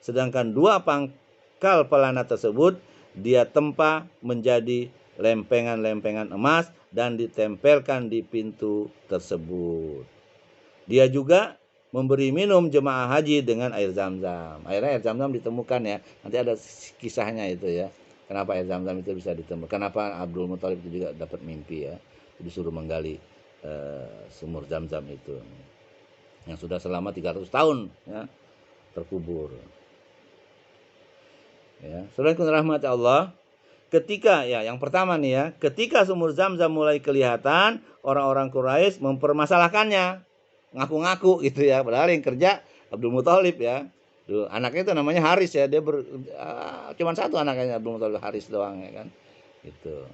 Sedangkan 2 pangkal pelana tersebut dia tempa menjadi lempengan-lempengan emas dan ditempelkan di pintu tersebut. Dia juga memberi minum jemaah haji dengan air Zamzam. Akhirnya air Zamzam ditemukan ya. Nanti ada kisahnya itu ya. Kenapa air Zamzam itu bisa ditemukan? Kenapa Abdul Muthalib itu juga dapat mimpi ya. Disuruh menggali sumur Zamzam itu. yang sudah selama 300 tahun ya terkubur. Ya, saudara rahmat Allah, ketika ya yang pertama nih ya, ketika sumur Zam-Zam mulai kelihatan, orang-orang Quraisy mempermasalahkannya, ngaku-ngaku gitu ya, padahal yang kerja Abdul Muthalib ya. Tuh, anaknya itu namanya Haris ya, dia cuman satu anaknya Abdul Muthalib, Haris doang ya kan. Gitu.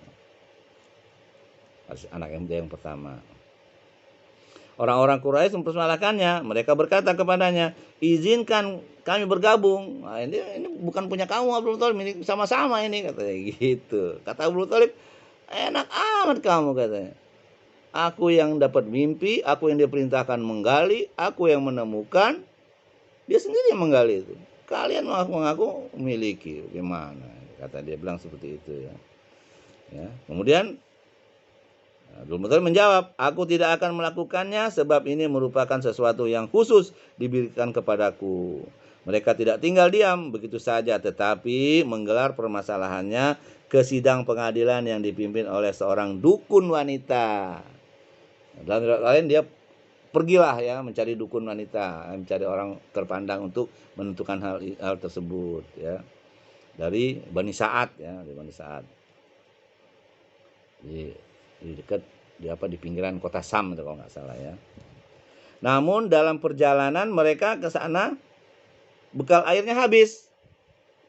Haris anak yang pertama. Orang-orang Quraisy mempermasalahkannya. Mereka berkata kepadanya, izinkan kami bergabung. Nah, ini bukan punya kamu Abdul Muthalib, ini sama-sama ini katanya gitu. Kata Abdul Muthalib, enak amat kamu katanya. Aku yang dapat mimpi, aku yang diperintahkan menggali, aku yang menemukan, dia sendiri yang menggali itu. Kalian mengaku memiliki, gimana? Kata dia bilang seperti itu ya. Ya, kemudian Abdul Muthalib menjawab, aku tidak akan melakukannya sebab ini merupakan sesuatu yang khusus diberikan kepadaku. Mereka tidak tinggal diam begitu saja, tetapi menggelar permasalahannya ke sidang pengadilan yang dipimpin oleh seorang dukun wanita. Dalam lain dia pergilah ya mencari dukun wanita, mencari orang terpandang untuk menentukan hal tersebut ya. Dari Bani Sa'ad ya, dari Bani Sa'ad. Di dekat di pinggiran kota Sam itu kalau nggak salah ya. Namun dalam perjalanan mereka ke sana bekal airnya habis.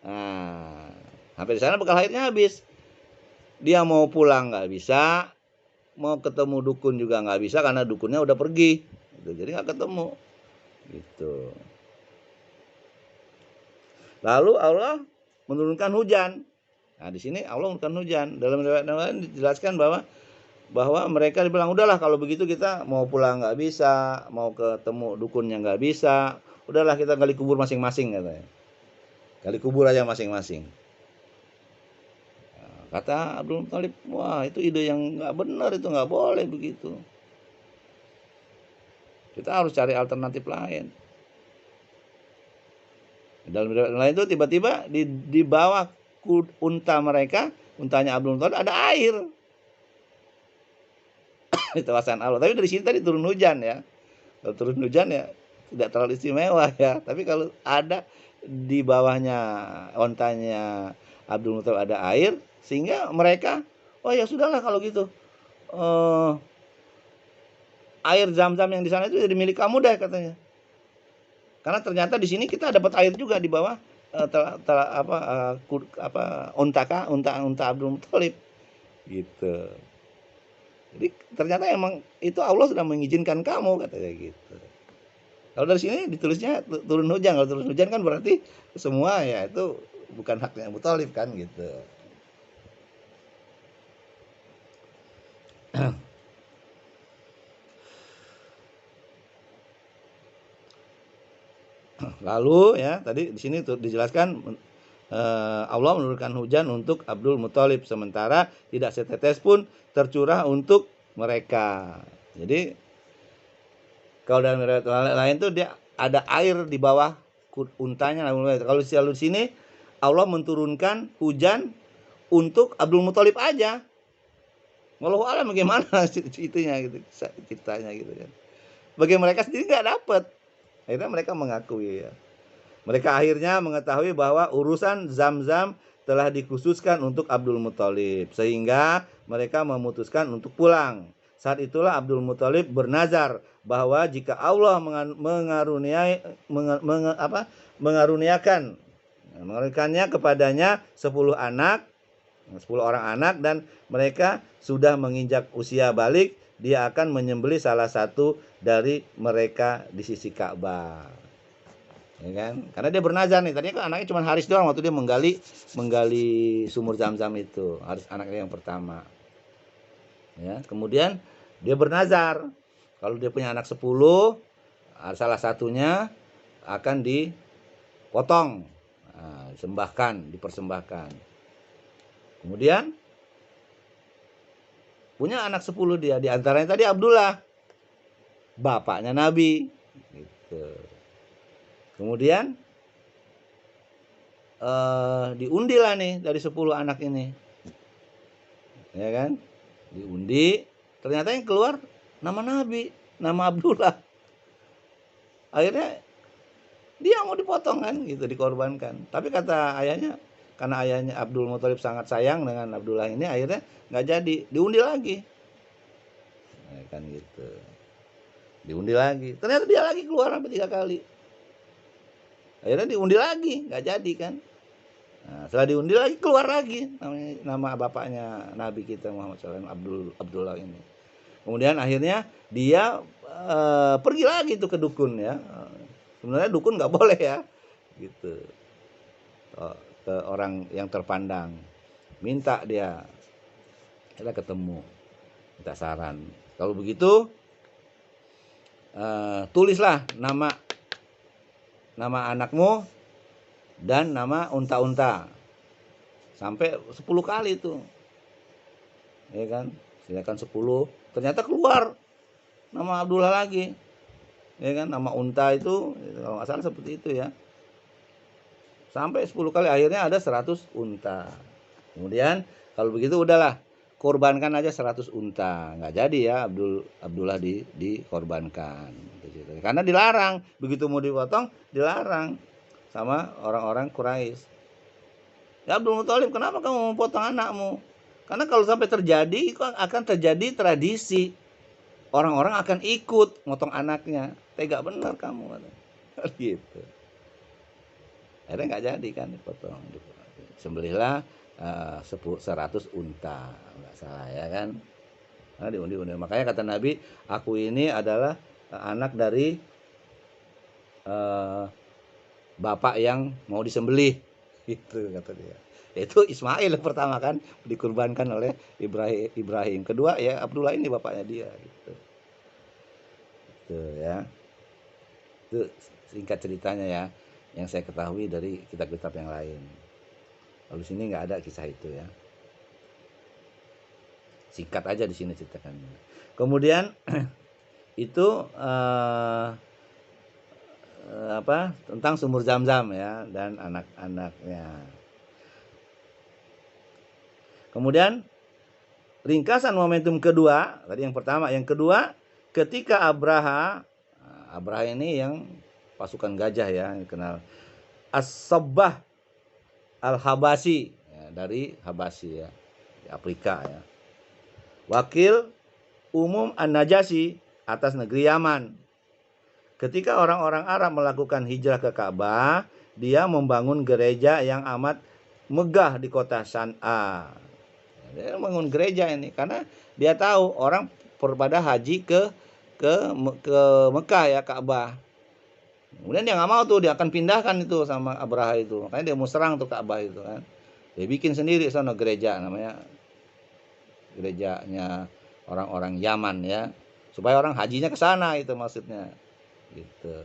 Nah, sampai di sana bekal airnya habis. Dia mau pulang nggak bisa, mau ketemu dukun juga nggak bisa karena dukunnya udah pergi. Jadi nggak ketemu. Gitu. Lalu Allah menurunkan hujan. Nah, di sini Allah menurunkan hujan. Dalam riwayat lain dijelaskan bahwa mereka bilang, udahlah kalau begitu kita mau pulang nggak bisa, mau ketemu dukunnya nggak bisa, udahlah kita gali kubur masing-masing katanya. Gali kubur aja masing-masing. Nah, kata Abdul Muthalib, wah itu ide yang nggak benar, itu nggak boleh begitu. Kita harus cari alternatif lain. Dalam lain itu tiba-tiba di bawah unta mereka, untanya Abdul Muthalib ada air. Itu wasan Allah. Tapi dari sini tadi turun hujan ya. Kalau turun hujan ya tidak terlalu istimewa ya. Tapi kalau ada di bawahnya ontanya Abdul Muthalib ada air, sehingga mereka, oh ya sudahlah kalau gitu. Air Zam-Zam yang di sana itu jadi milik kamu deh katanya. Karena ternyata di sini kita dapat air juga di bawah unta Abdul Muthalib gitu. Jadi ternyata emang itu Allah sudah mengizinkan kamu katanya gitu. Kalau dari sini ditulisnya turun hujan. Kalau turun hujan kan berarti semua ya itu bukan haknya Abu Thalib kan gitu. Lalu ya tadi di sini dijelaskan Allah menurunkan hujan untuk Abdul Muthalib, sementara tidak setetes pun tercurah untuk mereka. Jadi kalau dalam riwayat lain tuh dia ada air di bawah untanya. Kalau di sini Allah menturunkan hujan untuk Abdul Muthalib aja. Wallahu a'lam bagaimana itunya gitu, ceritanya gitu kan. Bagi mereka sendiri nggak dapat. Akhirnya mereka mengakui ya. Mereka akhirnya mengetahui bahwa urusan Zam-Zam telah dikhususkan untuk Abdul Muthalib, sehingga mereka memutuskan untuk pulang. Saat itulah Abdul Muthalib bernazar bahwa jika Allah mengaruniakannya kepadanya 10 orang anak dan mereka sudah menginjak usia balik, dia akan menyembelih salah satu dari mereka di sisi Ka'bah. Ya kan? Karena dia bernazar nih. Tadinya kan anaknya cuma Haris doang waktu dia menggali sumur Zam-Zam itu. Haris anaknya yang pertama. Ya, kemudian dia bernazar kalau dia punya anak 10, salah satunya akan dipotong, dipersembahkan. Kemudian punya anak 10 dia, di antaranya tadi Abdullah, bapaknya Nabi gitu. Kemudian diundi lah nih dari 10 anak ini. Ya kan? Diundi, ternyata yang keluar nama Nabi, nama Abdullah. Akhirnya dia mau dipotong kan gitu, dikorbankan. Tapi kata ayahnya, karena ayahnya Abdul Muthalib sangat sayang dengan Abdullah ini, akhirnya nggak jadi, diundi lagi. Nah, kan gitu. Diundi lagi. Ternyata dia lagi keluar sampai 3 kali. Akhirnya diundi lagi, nggak jadi kan. Nah, setelah diundi lagi keluar lagi nama bapaknya Nabi kita Muhammad SAW, Abdullah ini. Kemudian akhirnya dia pergi lagi tuh ke dukun ya. Sebenarnya dukun nggak boleh ya, gitu. Ke orang yang terpandang, minta dia, kita ketemu, minta saran. Kalau begitu, tulislah nama anakmu dan nama unta-unta sampai 10 kali tuh, ya kan? Silakan 10, ternyata keluar nama Abdullah lagi, ya kan? Nama unta itu kalau nggak salah seperti itu ya, sampai 10 kali, akhirnya ada 100 unta. Kemudian kalau begitu udahlah, korbankan aja 100 unta. Nggak jadi ya Abdullah dikorbankan. Karena dilarang, begitu mau dipotong dilarang sama orang-orang Quraisy. Ya Abdul Muthalib, kenapa kamu memotong anakmu? Karena kalau sampai terjadi, akan terjadi tradisi. Orang-orang akan ikut motong anaknya. Tega benar kamu. Gitu. Akhirnya nggak jadi kan dipotong. Sembelihlah 100 unta, nggak salah ya kan. Nah, diundi-undi. Makanya kata Nabi, aku ini adalah anak dari bapak yang mau disembelih, gitu kata dia. Itu Ismail pertama kan dikurbankan oleh Ibrahim. Kedua ya Abdullah ini bapaknya dia, gitu. Itu ya. Itu singkat ceritanya ya, yang saya ketahui dari kitab-kitab yang lain. Lalu sini nggak ada kisah itu ya. Singkat aja di sini ceritakannya. Kemudian itu tentang sumur Zam-Zam ya dan anak-anaknya. Kemudian ringkasan momentum kedua, tadi yang pertama, yang kedua ketika Abraha ini yang pasukan gajah ya, yang dikenal As-Sabbah Al-Habasi ya, dari Habasi ya, di Afrika ya. Wakil umum An-Najasyi atas negeri Yaman. Ketika orang-orang Arab melakukan hijrah ke Ka'bah, dia membangun gereja yang amat megah di kota San'a. Dia membangun gereja ini karena dia tahu orang pada haji ke Mekah ya, Ka'bah. Kemudian dia nggak mau tuh, dia akan pindahkan itu sama Abraha itu. Makanya dia mau serang tuh Ka'bah itu kan. Dia bikin sendiri sana gereja, namanya gerejanya orang-orang Yaman ya, supaya orang hajinya ke sana, itu maksudnya gitu.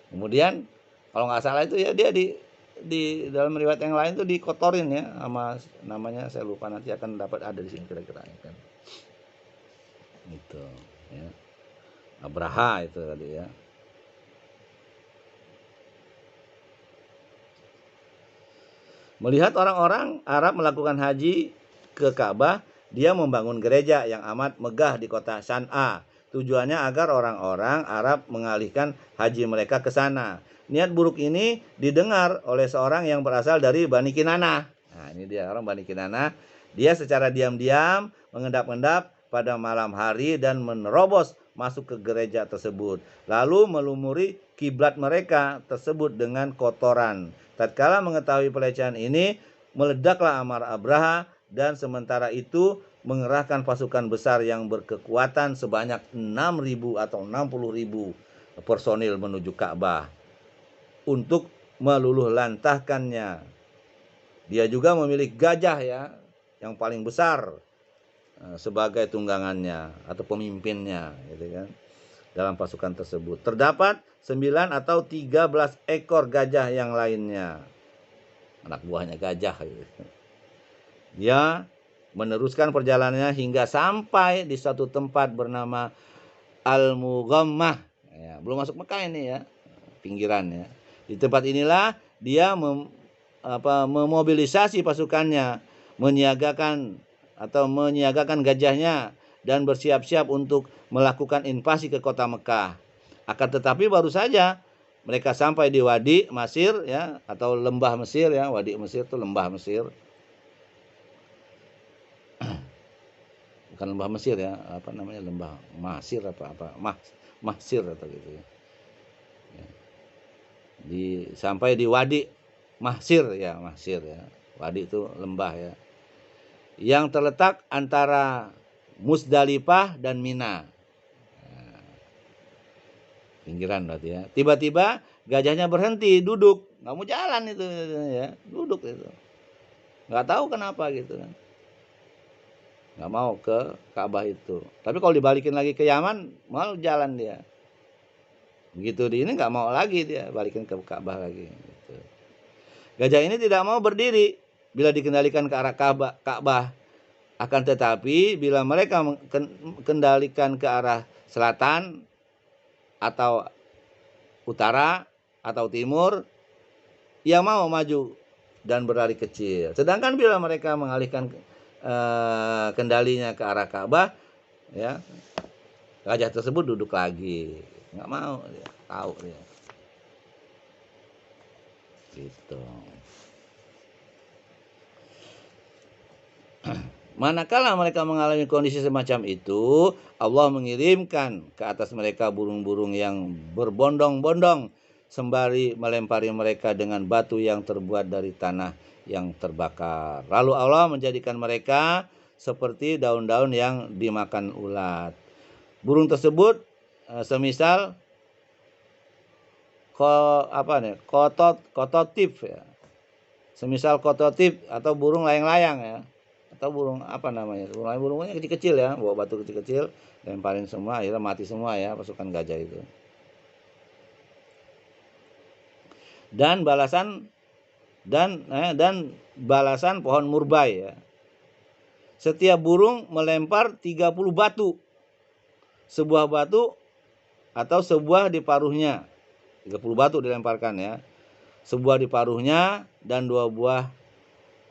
Kemudian kalau nggak salah itu ya dia di dalam riwayat yang lain tuh dikotorin ya sama namanya, saya lupa, nanti akan dapat ada di sini kira-kira kan. Gitu ya. Abraha itu tadi ya. Melihat orang-orang Arab melakukan haji ke Ka'bah, dia membangun gereja yang amat megah di kota San'a. Tujuannya agar orang-orang Arab mengalihkan haji mereka ke sana. Niat buruk ini didengar oleh seorang yang berasal dari Bani Kinanah. Nah, ini dia orang Bani Kinanah. Dia secara diam-diam mengendap-endap pada malam hari dan menerobos masuk ke gereja tersebut. Lalu melumuri kiblat mereka tersebut dengan kotoran. Tatkala mengetahui pelecehan ini, meledaklah amarah Abraha, dan sementara itu mengerahkan pasukan besar yang berkekuatan sebanyak 6.000 atau 60.000 personil menuju Ka'bah untuk meluluh lantahkannya. Dia juga memilih gajah ya yang paling besar sebagai tunggangannya atau pemimpinnya, gitu kan. Dalam pasukan tersebut terdapat 9 atau 13 ekor gajah yang lainnya, anak buahnya gajah gitu. Dia meneruskan perjalanannya hingga sampai di satu tempat bernama Al-Mughammah ya, belum masuk Mekah ini ya, pinggiran ya. Di tempat inilah dia memobilisasi pasukannya, menyiagakan gajahnya dan bersiap-siap untuk melakukan invasi ke kota Mekah. Akan tetapi baru saja mereka sampai di Wadi Mesir ya, atau lembah Mesir ya. Wadi Mesir itu lembah Mesir. Bukan lembah Mesir ya, apa namanya, lembah Masir Masir atau gitu ya. Sampai di Wadi Mahsir ya, Mahsir ya. Wadi itu lembah ya. Yang terletak antara Musdalifah dan Mina. Pinggiran berarti ya. Tiba-tiba gajahnya berhenti, duduk, nggak mau jalan itu ya, duduk itu. Nggak tahu kenapa gitu kan. Nggak mau ke Ka'bah itu. Tapi kalau dibalikin lagi ke Yaman, mau jalan dia. Begitu di ini nggak mau lagi dia balikin ke Ka'bah lagi. Gitu. Gajah ini tidak mau berdiri bila dikendalikan ke arah Ka'bah. Akan tetapi bila mereka kendalikan ke arah selatan atau utara atau timur, ia mau maju dan berlari kecil. Sedangkan bila mereka mengalihkan kendalinya ke arah Ka'bah, ya, gajah tersebut duduk lagi. Nggak mau, dia tahu dia. Gitu. Manakala mereka mengalami kondisi semacam itu, Allah mengirimkan ke atas mereka burung-burung yang berbondong-bondong sembari melempari mereka dengan batu yang terbuat dari tanah yang terbakar. Lalu Allah menjadikan mereka seperti daun-daun yang dimakan ulat. Burung tersebut semisal kototif ya. Semisal kototif atau burung layang-layang ya. Atau burung apa namanya, burungnya kecil-kecil ya, bawa batu kecil-kecil, lemparin semua, akhirnya mati semua ya pasukan gajah itu. Dan balasan pohon murbai ya. Setiap burung melempar 30 batu. Sebuah batu atau sebuah di paruhnya. 30 batu dilemparkan ya. Sebuah di paruhnya dan 2 buah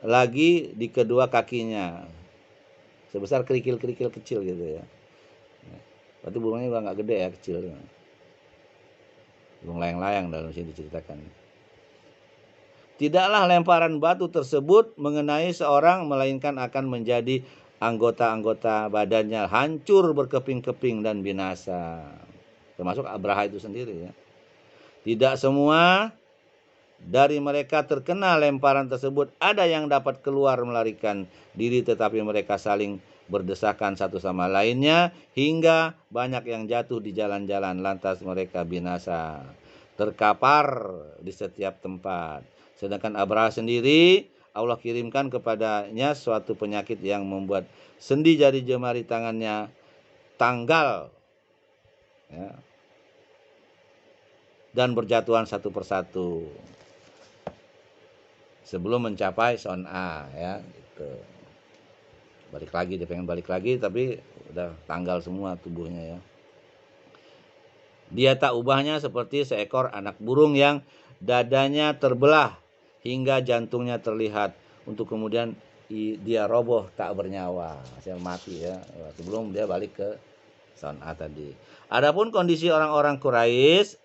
lagi di kedua kakinya. Sebesar kerikil-kerikil kecil gitu ya. Berarti burungnya juga nggak gede ya, kecil. Burung layang-layang dalam sini diceritakan. Tidaklah lemparan batu tersebut mengenai seorang, melainkan akan menjadi anggota-anggota badannya hancur berkeping-keping dan binasa. Termasuk Abraha itu sendiri ya. Tidak semua dari mereka terkena lemparan tersebut ada yang dapat keluar melarikan diri, tetapi mereka saling berdesakan satu sama lainnya hingga banyak yang jatuh di jalan-jalan, lantas mereka binasa, terkapar di setiap tempat. Sedangkan Abraha sendiri, Allah kirimkan kepadanya suatu penyakit yang membuat sendi jari jemari tangannya tanggal ya, dan berjatuhan satu persatu sebelum mencapai Son'a ya gitu. Balik lagi, dia pengen balik lagi tapi udah tanggal semua tubuhnya ya. Dia tak ubahnya seperti seekor anak burung yang dadanya terbelah hingga jantungnya terlihat, untuk kemudian dia roboh tak bernyawa, hasil mati ya sebelum dia balik ke Son'a tadi. Adapun kondisi orang-orang Quraisy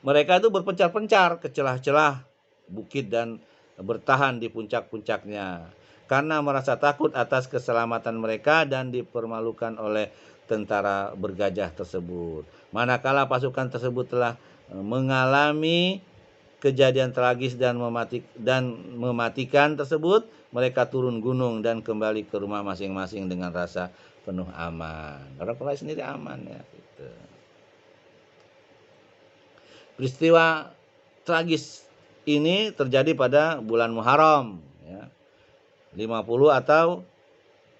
mereka itu berpencar-pencar ke celah-celah bukit dan bertahan di puncak-puncaknya karena merasa takut atas keselamatan mereka dan dipermalukan oleh tentara bergajah tersebut. Manakala pasukan tersebut telah mengalami kejadian tragis dan mematikan tersebut, mereka turun gunung dan kembali ke rumah masing-masing dengan rasa penuh aman. Orang Quraisy sendiri aman ya gitu. Peristiwa tragis ini terjadi pada bulan Muharram ya. 50 atau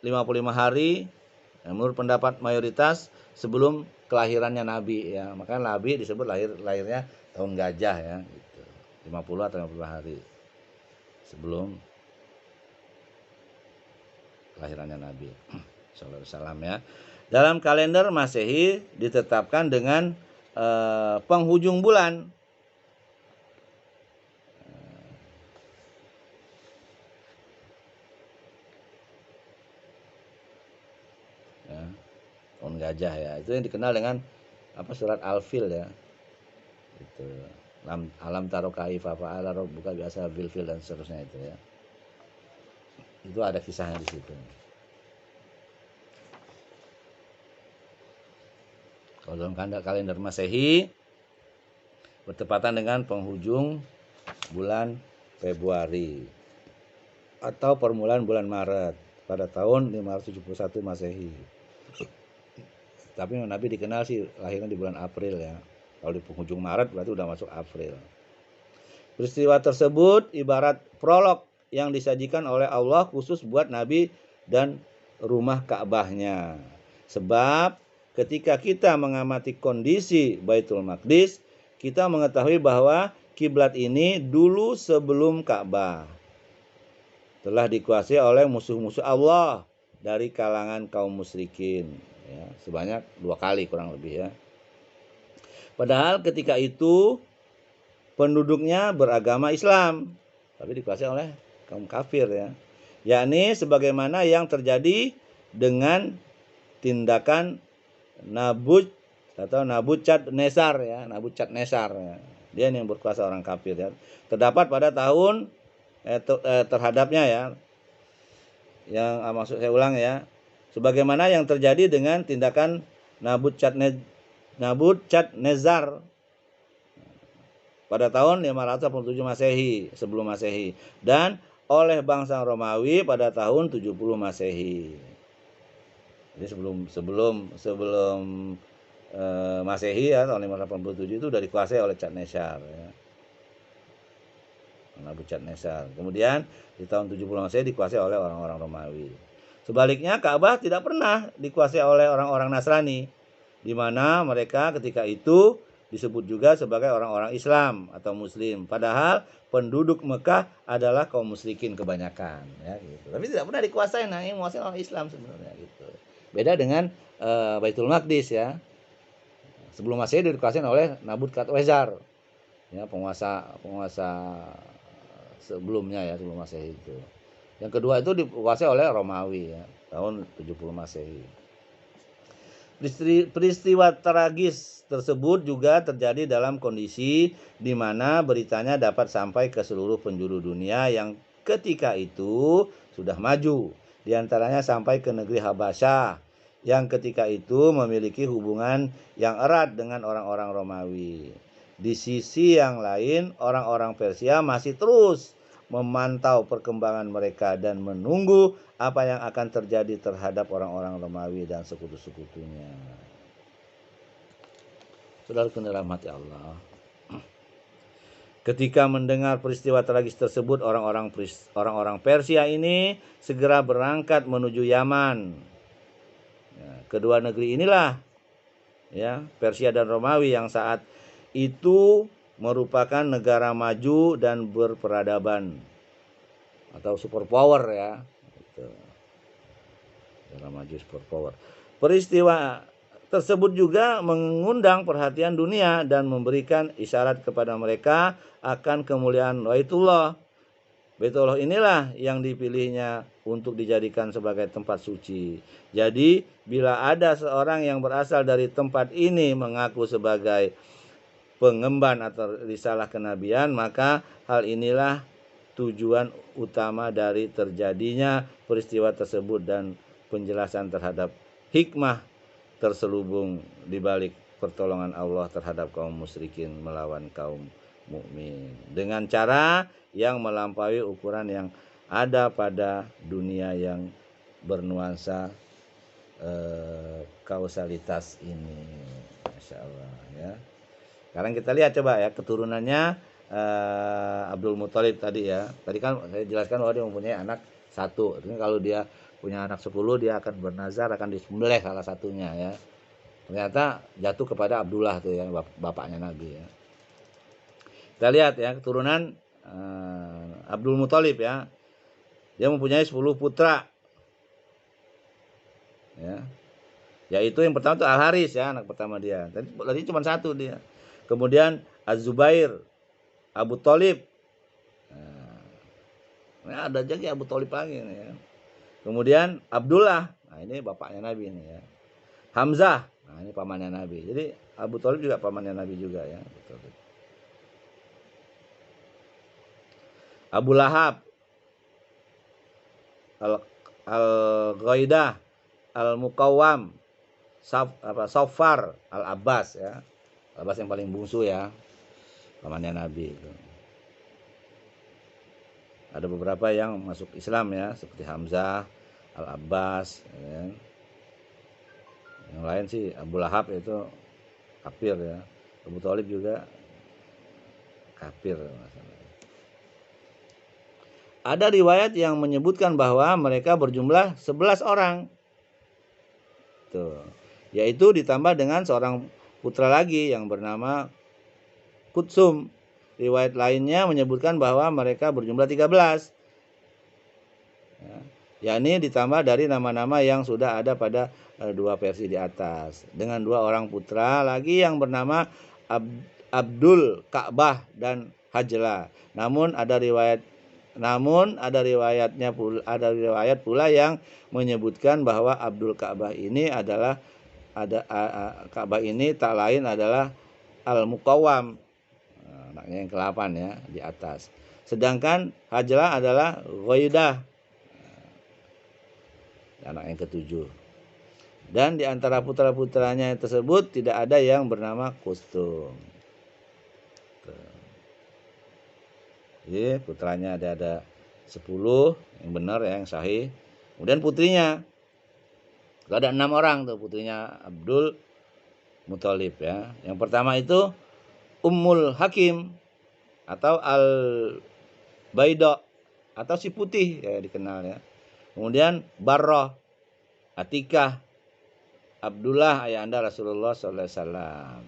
55 hari ya, menurut pendapat mayoritas sebelum kelahirannya Nabi ya. Makanya Nabi disebut lahirnya tahun gajah ya gitu. 50 atau 55 hari sebelum kelahirannya Nabi sallallahu alaihi wasallam ya. Dalam kalender Masehi ditetapkan dengan penghujung bulan ya, tahun gajah ya, itu yang dikenal dengan surat Al-Fil ya. Itu alam taro kaifa fa'ala rabbuka bi ashabil fil dan seterusnya itu ya. Itu ada kisahnya di situ. Kalau dalam kalender Masehi bertepatan dengan penghujung bulan Februari atau permulaan bulan Maret pada tahun 571 Masehi. Tapi Nabi dikenal sih lahirnya di bulan April ya. Kalau di penghujung Maret berarti udah masuk April. Peristiwa tersebut ibarat prolog yang disajikan oleh Allah khusus buat Nabi dan rumah Ka'bahnya. Sebab ketika kita mengamati kondisi Baitul Maqdis, kita mengetahui bahwa kiblat ini dulu sebelum Ka'bah telah dikuasai oleh musuh-musuh Allah dari kalangan kaum musyrikin ya, sebanyak 2 kali kurang lebih ya. Padahal ketika itu penduduknya beragama Islam, tapi dikuasai oleh kaum kafir ya. Yakni sebagaimana yang terjadi dengan tindakan Nabukadnezar ya, Nabukadnezar ya. Dia yang berkuasa orang kafir ya. Terdapat pada tahun terhadapnya ya. Yang maksud saya ulang ya. Sebagaimana yang terjadi dengan tindakan Nabukadnezar pada tahun 587 Masehi, sebelum Masehi, dan oleh bangsa Romawi pada tahun 70 Masehi. Jadi sebelum Masehi ya, tahun 587 itu sudah dikuasai oleh Cadnezar ya. Nabukadnezar. Kemudian di tahun 70 Masehi dikuasai oleh orang-orang Romawi. Sebaliknya Ka'bah tidak pernah dikuasai oleh orang-orang Nasrani, di mana mereka ketika itu disebut juga sebagai orang-orang Islam atau Muslim. Padahal penduduk Mekah adalah kaum musyrikin kebanyakan, ya gitu. Tapi tidak pernah dikuasai, nah ini menguasai orang Islam sebenarnya gitu. Beda dengan Baitul Maqdis ya. Sebelum Masehi dikuasai oleh Nabukadnezar, ya penguasa sebelumnya ya, sebelum Masehi itu. Yang kedua itu dikuasai oleh Romawi ya, tahun 70 Masehi. Peristiwa tragis tersebut juga terjadi dalam kondisi di mana beritanya dapat sampai ke seluruh penjuru dunia yang ketika itu sudah maju. Di antaranya sampai ke negeri Habasyah yang ketika itu memiliki hubungan yang erat dengan orang-orang Romawi. Di sisi yang lain, orang-orang Persia masih terus memantau perkembangan mereka dan menunggu apa yang akan terjadi terhadap orang-orang Romawi dan sekutu-sekutunya. Saudaraku dirahmati Allah. Ketika mendengar peristiwa tragis tersebut, orang-orang Persia ini segera berangkat menuju Yaman. Ya, kedua negeri inilah ya, Persia dan Romawi yang saat itu merupakan negara maju dan berperadaban atau superpower ya. Negara maju superpower. Peristiwa tersebut juga mengundang perhatian dunia dan memberikan isyarat kepada mereka akan kemuliaan Baitullah. Baitullah inilah yang dipilihnya untuk dijadikan sebagai tempat suci. Jadi, bila ada seorang yang berasal dari tempat ini mengaku sebagai pengemban atau risalah kenabian, maka hal inilah tujuan utama dari terjadinya peristiwa tersebut dan penjelasan terhadap hikmah terselubung di balik pertolongan Allah terhadap kaum musyrikin melawan kaum mukmin dengan cara yang melampaui ukuran yang ada pada dunia yang bernuansa kausalitas ini. Masya Allah ya. Sekarang kita lihat coba ya keturunannya Abdul Muthalib tadi ya. Tadi kan saya jelaskan bahwa dia mempunyai anak 1. Artinya kalau dia punya anak 10 dia akan bernazar, akan disembelih salah satunya ya. Ternyata jatuh kepada Abdullah tuh ya, bapaknya Nabi ya. Kita lihat ya keturunan Abdul Muthalib ya. Dia mempunyai 10 putra. Ya. Yaitu yang pertama itu Al-Haris ya, anak pertama dia. Tadi cuma 1 dia. Kemudian Az-Zubair, Abu Thalib. Nah, ada lagi Abu Thalib lagi nih ya. Kemudian Abdullah. Nah, ini bapaknya Nabi ini ya. Hamzah, nah ini pamannya Nabi. Jadi Abu Thalib juga pamannya Nabi juga ya. Abu Lahab, Al-Ghaidah, Al-Muqawwam, Saffar, Al-Abbas ya. Al-Abbas yang paling bungsu ya, pamannya Nabi itu. Ada beberapa yang masuk Islam ya, seperti Hamzah, Al-Abbas ya. Yang lain sih Abu Lahab itu kafir ya. Abu Thalib juga kafir masalah. Ada riwayat yang menyebutkan bahwa mereka berjumlah 11 orang. Tuh. Yaitu ditambah dengan seorang putra lagi yang bernama Kutsum. Riwayat lainnya menyebutkan bahwa mereka berjumlah 13. Ya, yakni ditambah dari nama-nama yang sudah ada pada dua versi di atas. Dengan dua orang putra lagi yang bernama Abdul Ka'bah dan Hajla. Namun ada riwayat pula yang menyebutkan bahwa Abdul Ka'bah ini adalah Ka'bah ini tak lain adalah Al-Muqawwam, anaknya yang ke-8 ya di atas. Sedangkan Hajla adalah Ghaidah, anak yang ke-7. Dan di antara putra-putranya tersebut tidak ada yang bernama Kustum. Jadi putranya ada 10 yang benar ya, yang sahih. Kemudian putrinya ada 6 orang tuh putrinya Abdul Muthalib ya. Yang pertama itu Ummul Hakim atau Al-Baida atau si putih ya dikenal ya. Kemudian Barrah, Atikah, Abdullah ayahanda Rasulullah sallallahu alaihi wasallam.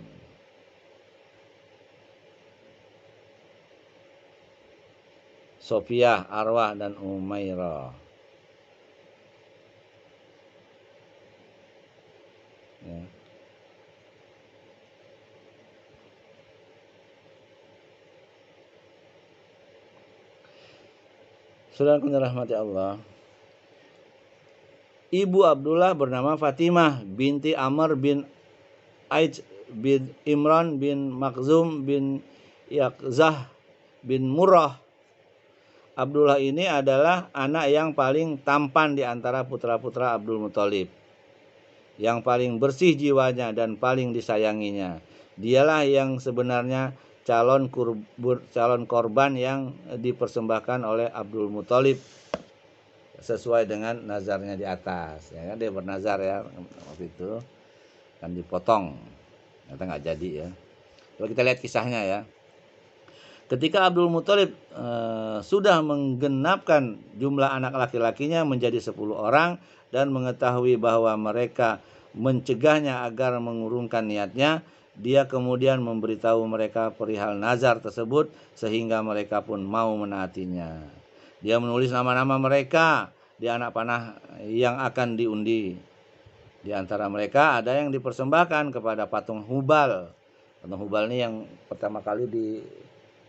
Sofiyah, Arwah dan Umairah. Ya. Saudaraku dirahmati Allah. Ibu Abdullah bernama Fatimah binti Amr bin Aij bin Imran bin Makhzum bin Yaqzah bin Murrah. Abdullah ini adalah anak yang paling tampan di antara putra-putra Abdul Muthalib, yang paling bersih jiwanya dan paling disayanginya. Dialah yang sebenarnya calon korban yang dipersembahkan oleh Abdul Muthalib sesuai dengan nazarnya di atas. Ya kan, dia bernazar ya waktu itu kan dipotong, ternyata nggak jadi ya. Kalau kita lihat kisahnya ya. Ketika Abdul Muthalib sudah menggenapkan jumlah anak laki-lakinya menjadi 10 orang dan mengetahui bahwa mereka mencegahnya agar mengurungkan niatnya, dia kemudian memberitahu mereka perihal nazar tersebut sehingga mereka pun mau menaatinya. Dia menulis nama-nama mereka di anak panah yang akan diundi. Di antara mereka ada yang dipersembahkan kepada patung Hubal. Patung Hubal ini yang pertama kali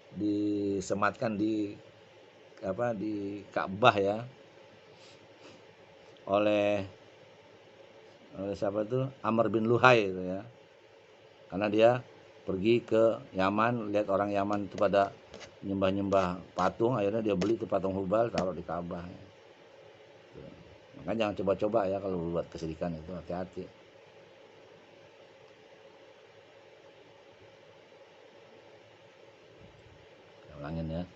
disematkan di Ka'bah ya oleh siapa itu, Amr bin Luhai itu ya, karena dia pergi ke Yaman, lihat orang Yaman itu pada nyembah patung, akhirnya dia beli itu patung Hubal taruh di Ka'bah ya. Makanya jangan coba-coba ya kalau buat kesyirikan itu, hati-hati. Ulangin ya.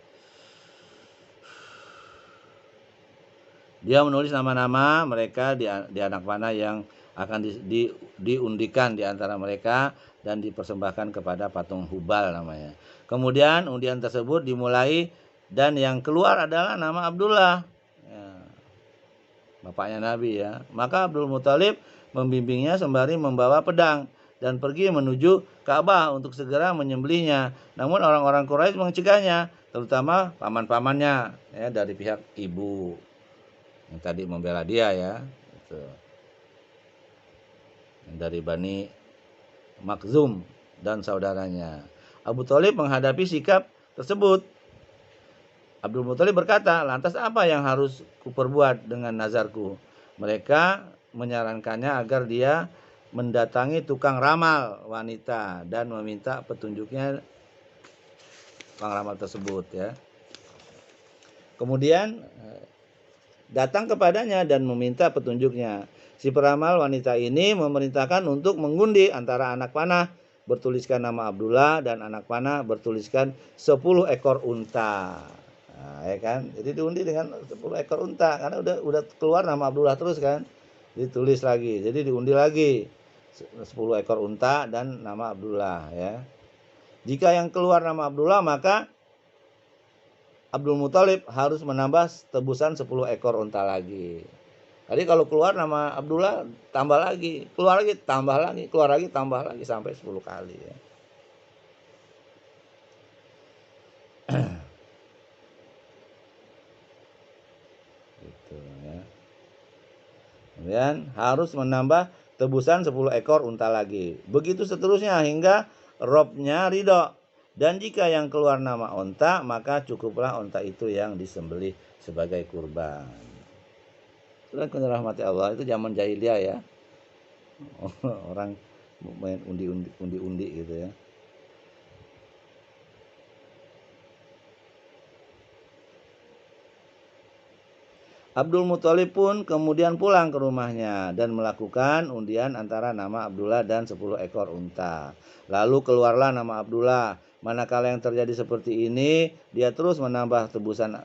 Dia menulis nama-nama mereka di anak panah yang akan diundikan di antara mereka dan dipersembahkan kepada patung Hubal namanya. Kemudian undian tersebut dimulai dan yang keluar adalah nama Abdullah, ya, bapaknya Nabi ya. Maka Abdul Muthalib membimbingnya sembari membawa pedang dan pergi menuju Ka'bah untuk segera menyembelihnya. Namun orang-orang Quraisy mencegahnya, terutama paman-pamannya ya, dari pihak ibu yang tadi membela dia ya, itu. Dari Bani Makhzum dan saudaranya. Abu Thalib menghadapi sikap tersebut. Abdul Muthalib berkata, lantas apa yang harus kuperbuat dengan nazarku? Mereka menyarankannya agar dia mendatangi tukang ramal wanita dan meminta petunjuknya tukang ramal tersebut ya. Kemudian datang kepadanya dan meminta petunjuknya. Si peramal wanita ini memerintahkan untuk mengundi antara anak panah bertuliskan nama Abdullah dan anak panah bertuliskan 10 ekor unta. Nah, ya kan? Jadi diundi dengan 10 ekor unta karena udah keluar nama Abdullah terus kan. Ditulis lagi. Jadi diundi lagi 10 ekor unta dan nama Abdullah ya. Jika yang keluar nama Abdullah maka Abdul Muthalib harus menambah tebusan 10 ekor unta lagi. Jadi kalau keluar nama Abdullah tambah lagi, keluar lagi tambah lagi, keluar lagi tambah lagi sampai 10 kali ya. Gitu ya. Kemudian harus menambah tebusan 10 ekor unta lagi. Begitu seterusnya hingga robnya ridho. Dan jika yang keluar nama unta, maka cukuplah unta itu yang disembelih sebagai kurban. Sudah rahmati Allah, itu zaman jahiliyah ya. Orang main undi-undi gitu ya. Abdul Muthalib pun kemudian pulang ke rumahnya dan melakukan undian antara nama Abdullah dan 10 ekor unta. Lalu keluarlah nama Abdullah. Manakala yang terjadi seperti ini, dia terus menambah tebusan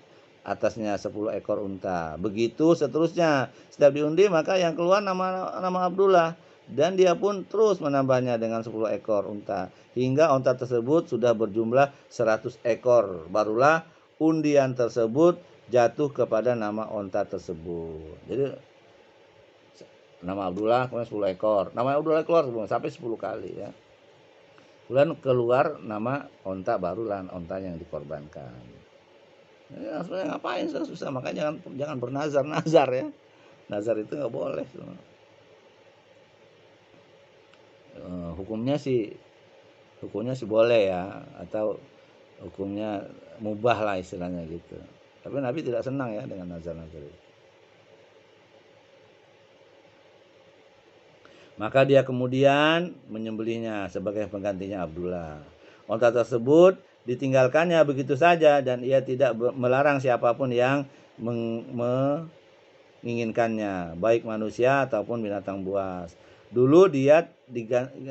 atasnya 10 ekor unta. Begitu seterusnya. Setiap diundi maka yang keluar nama Abdullah. Dan dia pun terus menambahnya dengan 10 ekor unta. Hingga unta tersebut sudah berjumlah 100 ekor. Barulah undian tersebut jatuh kepada nama unta tersebut. Jadi nama Abdullah kemudian 10 ekor. Nama Abdullah keluar sampai 10 kali ya. Kemudian keluar nama unta, barulah unta yang dikorbankan. Ya, sebenarnya ngapain susah, makanya jangan bernazar ya. Nazar itu nggak boleh. Hukumnya sih boleh ya, atau hukumnya mubah lah istilahnya gitu. Tapi Nabi tidak senang ya dengan nazar-nazar itu. Maka dia kemudian menyembelihnya sebagai penggantinya Abdullah. Unta tersebut ditinggalkannya begitu saja dan ia tidak melarang siapapun yang menginginkannya, baik manusia ataupun binatang buas. Dulu dia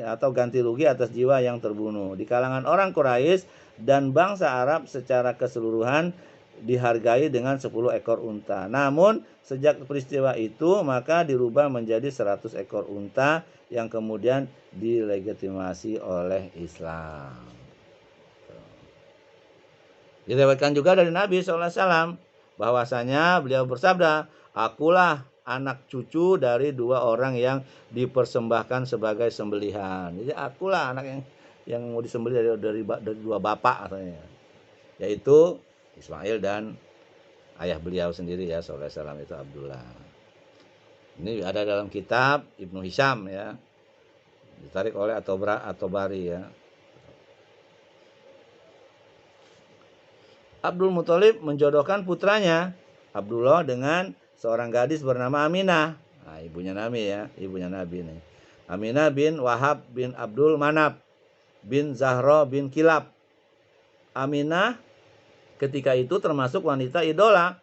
atau ganti rugi atas jiwa yang terbunuh. Di kalangan orang Quraisy dan bangsa Arab secara keseluruhan dihargai dengan 10 ekor unta. Namun sejak peristiwa itu maka dirubah menjadi 100 ekor unta yang kemudian dilegitimasi oleh Islam. Diriwayatkan juga dari Nabi SAW bahwasanya beliau bersabda, akulah anak cucu dari 2 orang yang dipersembahkan sebagai sembelihan. Jadi akulah anak yang mau disembelih dari 2 bapak katanya, yaitu Ismail dan ayah beliau sendiri ya sallallahu alaihi wasallam itu Abdullah. Ini ada dalam kitab Ibnu Hisham ya. Ditarik oleh At-Tabari ya. Abdul Muthalib menjodohkan putranya Abdullah dengan seorang gadis bernama Aminah. Nah, ibunya Nabi ya, ibunya Nabi nih. Aminah bin Wahab bin Abdul Manab bin Zahra bin Kilab. Aminah ketika itu termasuk wanita idola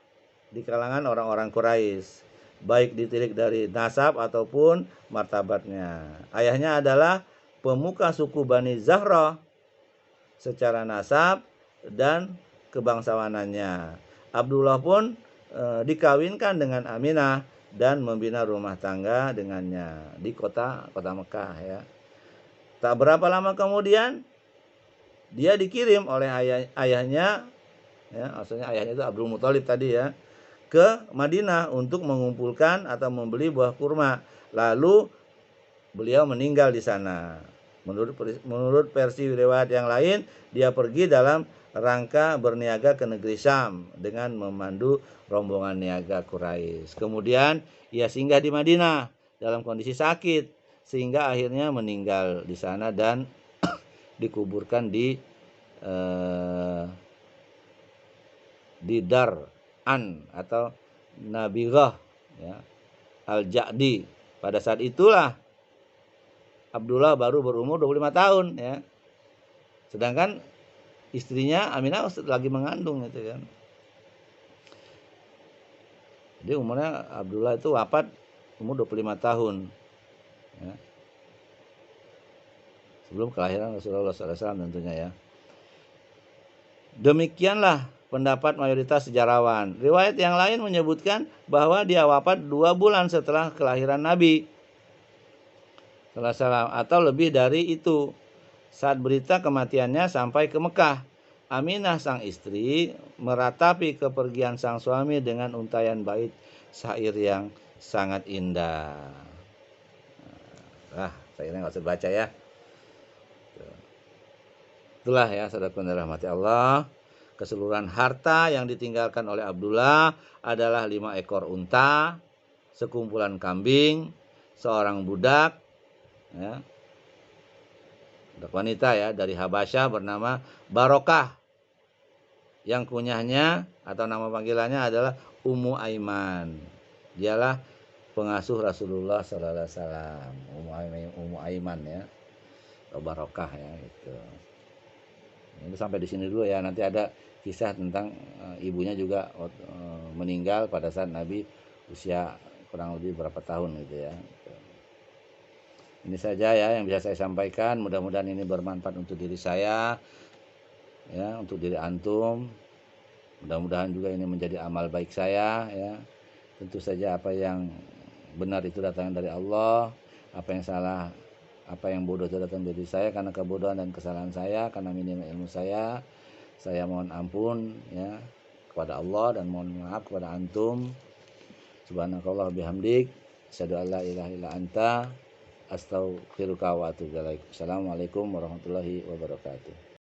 di kalangan orang-orang Quraisy, baik ditilik dari nasab ataupun martabatnya. Ayahnya adalah pemuka suku Bani Zahra secara nasab dan kebangsawanannya. Abdullah pun dikawinkan dengan Aminah dan membina rumah tangga dengannya di kota Mekah ya. Tak berapa lama kemudian dia dikirim oleh ayahnya ya, maksudnya ayahnya itu Abdul Muthalib tadi ya, ke Madinah untuk mengumpulkan atau membeli buah kurma. Lalu beliau meninggal di sana. Menurut versi riwayat yang lain, dia pergi dalam rangka berniaga ke negeri Syam dengan memandu rombongan niaga Quraisy. Kemudian ia singgah di Madinah dalam kondisi sakit sehingga akhirnya meninggal di sana dan dikuburkan di Dar'an atau Nabirah ya, Al-Ja'di. Pada saat itulah Abdullah baru berumur 25 tahun ya. Sedangkan istrinya Aminah lagi mengandung gitu kan. Jadi umurnya Abdullah itu wafat umur 25 tahun ya. Sebelum kelahiran Rasulullah SAW tentunya ya. Demikianlah pendapat mayoritas sejarawan. Riwayat yang lain menyebutkan bahwa dia wafat 2 bulan setelah kelahiran Nabi SAW atau lebih dari itu. Saat berita kematiannya sampai ke Mekah, Aminah sang istri meratapi kepergian sang suami dengan untaian bait syair yang sangat indah. Syairnya nggak usah baca ya. Itulah ya saudara-saudara rahmati Allah. Keseluruhan harta yang ditinggalkan oleh Abdullah adalah 5 ekor unta, sekumpulan kambing, seorang budak, ya, budak wanita ya dari Habasyah bernama Barokah, yang kunyahnya atau nama panggilannya adalah Ummu Aiman. Dialah pengasuh Rasulullah SAW, Ummu Aiman ya, atau Barokah ya itu. Ini sampai di sini dulu ya. Nanti ada kisah tentang ibunya juga meninggal pada saat Nabi usia kurang lebih berapa tahun gitu ya. Ini saja ya yang bisa saya sampaikan. Mudah-mudahan ini bermanfaat untuk diri saya ya, untuk diri antum. Mudah-mudahan juga ini menjadi amal baik saya ya. Tentu saja apa yang benar itu datang dari Allah, apa yang salah, apa yang bodoh itu datang dari saya karena kebodohan dan kesalahan saya, karena minimnya ilmu saya. Saya mohon ampun ya kepada Allah dan mohon maaf kepada antum. Subhanakallah bihamdik, asyhadu an la ilaha illa anta, astaghfiruka wa atubu ilaik. Assalamualaikum warahmatullahi wabarakatuh.